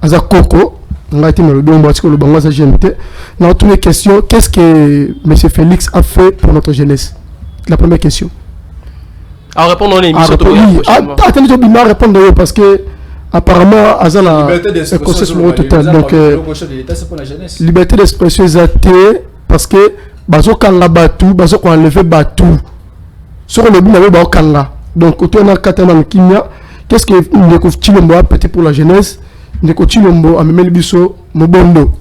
aza koko ngati me le bon ba tsiko le bango za gente. Dans toutes les questions, qu'est-ce que monsieur Félix a fait pour notre jeunesse? La première question. À répondre en émission. Attendez, je vais répondre parce que apparemment Azana est conscient total. Donc liberté d'expression est athée parce que bazo kanga batu, bazo ko enlever batu. Sur le but ba kanga. Donc autour na katana kimia, qu'est-ce que Ndeko Chilombo a peut-être pour la jeunesse? Ndeko Chilombo a memeli biso mobondo.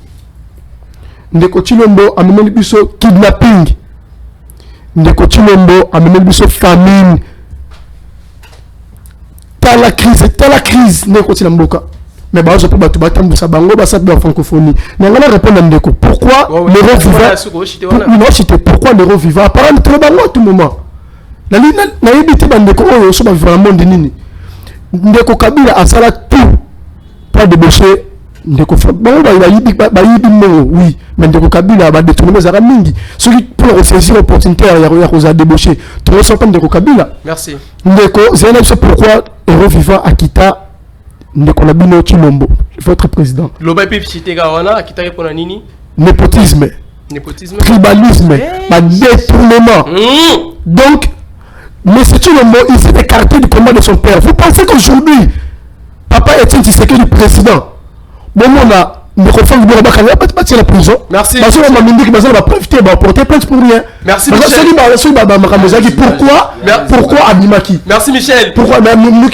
Ndeko Chilombo a memeli biso kidnapping. Ndeko Chilombo a memeli biso famine. T'as la crise crise n'est côté na mboka. Mais bah je peux battre ça bango bah ça de la francophonie. Mais on va répondre à Ndeko. Pourquoi l'euro vivant? Non, c'était pourquoi l'euro vivant. Apparemment tout le bango à tout moment. La ligne na yebiti bandeko oyo so ba vivre dans le monde nini. Ndeko Kabila a sala tout pour débaucher Ndeko bango ba yibi mongo oui, mais Ndeko Kabila ba détourner mes arabes mingi. Celui pour saisir l'opportunité à cause débaucher. Tout le monde Ndeko Kabila. Merci. Ndeko, c'est pourquoi l'euro vivant a quitté Ndeko Nabino Chilombo, votre président. Loba Pep Chitegawana, a quitté pour nini? Népotisme. Népotisme. Tribalisme. Détournement. Donc, M. Chilombo, il s'est écarté du combat de son père. Vous pensez qu'aujourd'hui, Papa Etienne Tshisekedi, président, bon, on a le conflit de la prison. Merci. Parce que on va profiter, on va porter plainte pour rien. Merci Michel. Pourquoi Abimaki? Merci Michel. Pourquoi même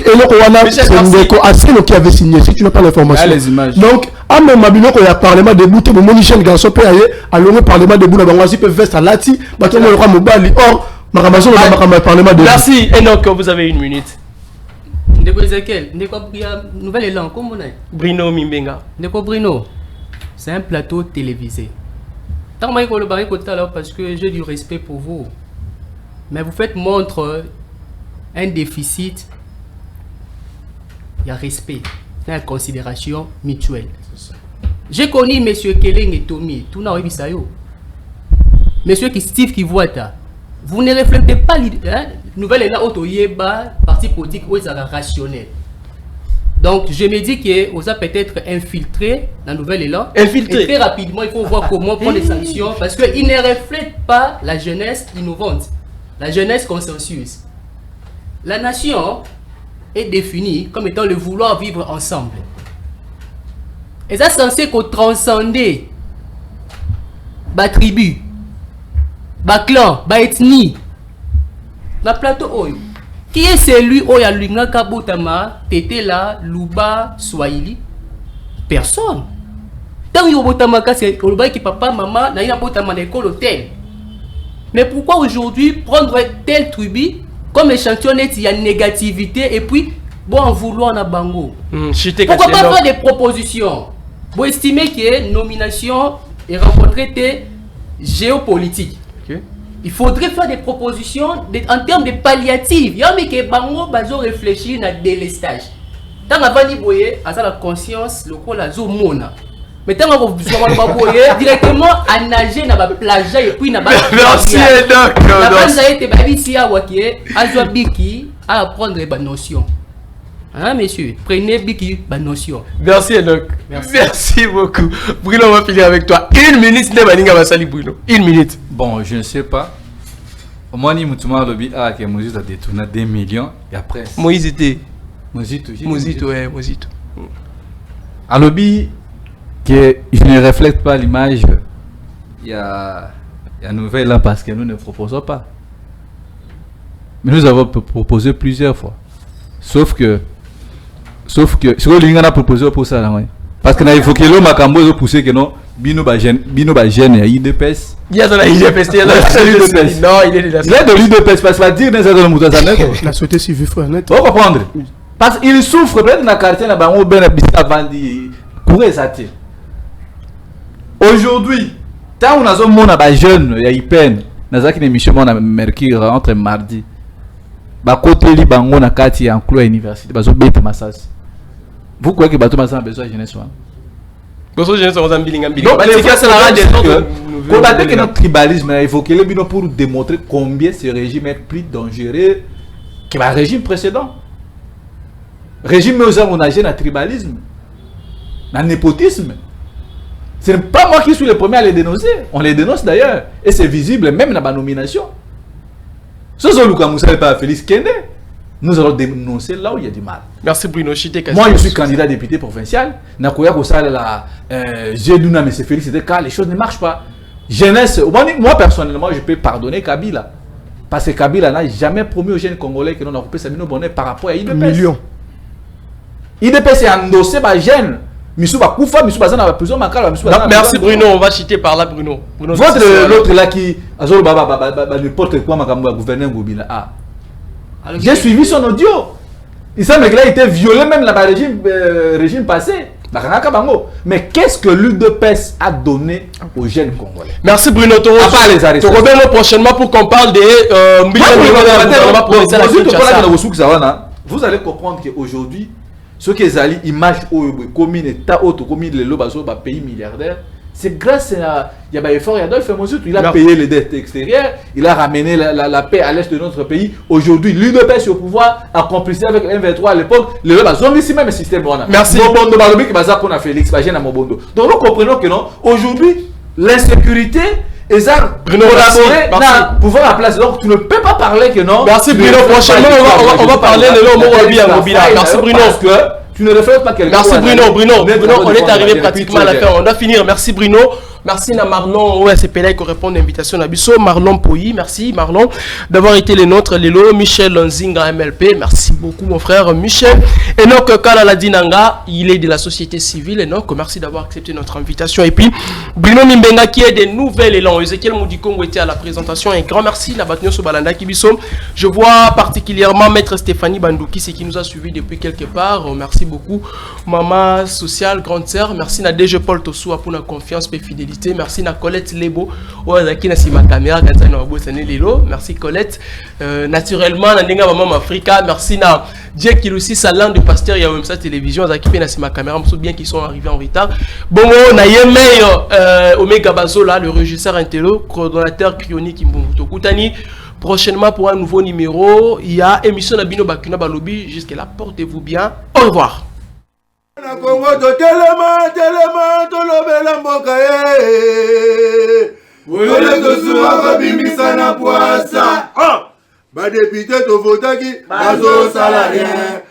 c'est Ndeko Asino qui avait signé, si tu n'as pas l'information. Les images. Donc, à mon Mabino, il y a parlement de bout, mon Michel Garçon peut aller, à l'homme parlement de bout, la banque peut veste à Lati, bâton le roi Mobali, or, Maramazon, le parlement de. Merci, Enoch, vous avez une minute. Ndeko Ezekiel, Ndeko Nouvel Élan, comment on est? Bruno Mimbenga. Ndeko Bruno, c'est un plateau télévisé. Tant que je le barre tout à l'heure parce que j'ai du respect pour vous. Mais vous faites montre un déficit. Il y a respect, il y a considération mutuelle. J'ai connu M. Keleng et Tommy, tout n'a pas vu ça. Monsieur Steve Kivuata, vous ne reflétez pas nouvelle élan autoyeba parti politique où ils rationnel. Donc je me dis que vous avez peut-être infiltré la nouvelle élan. Infiltré. Et très rapidement, il faut voir comment prendre des sanctions parce qu'ils ne reflètent pas la jeunesse innovante, la jeunesse consensueuse. La nation est définie comme étant le vouloir vivre ensemble. Et ça censé qu'on transcender la tribu, la clan, la ethnie, la plateau oyo. Qui est celui où il y a l'Unga Kabotama, Tetela, Luba, Swahili? Personne. Tant que Botama, c'est le qui papa, maman, n'a pas Botama l'école hôtel. Mais pourquoi aujourd'hui prendre tel tribu comme échantillon, il y a négativité et puis bon en vouloir na bango? Pourquoi pas faire des propositions? Vous estimez que nomination et rencontrer des géopolitiques. Il faudrait faire des propositions en termes de palliatifs. Il y a des gens qui ont réfléchi à délestage. Tant que vous voyez, à la conscience, le coup la zone mona. Mais tant que vous voyez directement à nager dans la plage et puis dans la merci Enoch. La bande a été ici à Waké, à Zouabiki, à apprendre les notions. Hein, messieurs, prenez Biki, la notion. Merci Enoch. Merci beaucoup. Bruno, on va finir avec toi. Une minute, Bruno. Une minute. Bon, je ne sais pas. Moi, ni Moutouma Lobby a que Moïse a détourné 2 millions et après. Moïse était. Mozito. Mozito. À Lobby, que je ne reflète pas l'image, il y a une nouvelle là parce que nous ne proposons pas. Mais nous avons proposé plusieurs fois. Sauf que ce que l'Union a proposé pour ça, parce qu'il faut que l'homme a poussé que non, Bino Bajen, il y a IDPS. Il y a de la IDPS, il y a de l'IDPS. Non, il est de la Il est de l'IDPS, parce que dire dans le moutons la société civile net. On va comprendre. Parce qu'il souffre peut-être dans le quartier, dans le ben avant de courir ça. Aujourd'hui, tant on a un monde à jeune, il y a une peine. Dans une émission, on a Mercure entre mardi. Bah côté li bango na kati en clos université bazo bête massas. Vous croyez que bateau massas a besoin de jeunesse soin? Besoin de jeunesse on zambilinga mbilinga. Donc les gars c'est la radio que notre tribalisme a évoqué le bino pour démontrer combien ce régime est plus dangereux que le régime précédent. Régime mais on a un tribalisme, un népotisme. Ce n'est pas moi qui suis le premier à les dénoncer. On les dénonce d'ailleurs et c'est visible même dans la nomination. Ce sont Lucas Moussa et pas Félix Kende. Nous allons dénoncer là où il y a du mal. Merci Bruno. Moi je suis candidat député provincial. J'ai dit non mais c'est Félix, c'était car les choses ne marchent pas. Jeunesse, moi personnellement je peux pardonner Kabila. Parce que Kabila n'a jamais promis aux jeunes Congolais que nous avons coupé sa bonnet par rapport à IDPS. Millions. IDPS est endossé par jeunes. Merci Bruno, on va chiter par là Bruno. Votre l'autre là qui n'importe quoi ma gouverneur Goubila. J'ai suivi son audio. Il semble qu'il a été violé même dans le régime passé. Mais qu'est-ce que l'UDPS a donné aux jeunes Congolais? Merci Bruno Toro. À part les arrestations. Prochainement pour qu'on parle des vous allez comprendre qu'aujourd'hui, ce que les images communes, état autre commune le pays milliardaire, c'est grâce à l'effort il a payé les dettes extérieures, il a ramené la paix à l'est de notre pays. Aujourd'hui, l'UDPS au pouvoir, accomplissait avec M23 à l'époque, les ont ici même un système. Merci. Donc nous comprenons que non, aujourd'hui, l'insécurité et ça, collaborer pour pouvoir la place. Donc tu ne peux pas parler que non. Merci Bruno, prochainement on va parler de l'homme. Merci Bruno. Parce que tu ne refais pas quelque chose. Merci Bruno, on est arrivé pratiquement à la fin. On doit finir. Merci Bruno. Merci à Marlon, c'est Pelay qui répond à l'invitation d'Abisso. Marlon Poyi, merci Marlon d'avoir été les nôtres. Lélo, Michel Nzinga MLP, merci beaucoup mon frère Michel. Enoch Kalaladinanga, il est de la société civile. Enoch, merci d'avoir accepté notre invitation. Et puis, Bruno Nimbenga qui est des nouvelles élans. Ezekiel Moudikongo était à la présentation. Un grand merci, la Batnio Sobalanda Kibiso. Je vois particulièrement Maître Stéphanie Bandouki, c'est qui nous a suivis depuis quelque part. Merci beaucoup. Maman sociale, grande sœur, merci à DG Paul Tosoua pour la confiance et fidélité. Merci à Colette Lebo. Merci Colette. Naturellement, Maman Africa. Merci à Jack Kilousi Salan de Pasteur Yawemsa Télévision. Ma caméra, bien qu'ils sont arrivés en retard. Bon, on a eu Omega Bazola, le régisseur intello, coordonnateur Krioni Kimbutokutani. Prochainement pour un nouveau numéro, il y a émission Nabino Bakuna Balobi. Jusque-là, portez-vous bien. Au revoir. Na Congo to telema tolobela mboka Boyole to suwa kabimisa na poasa Ba député to votaki bazo sala rien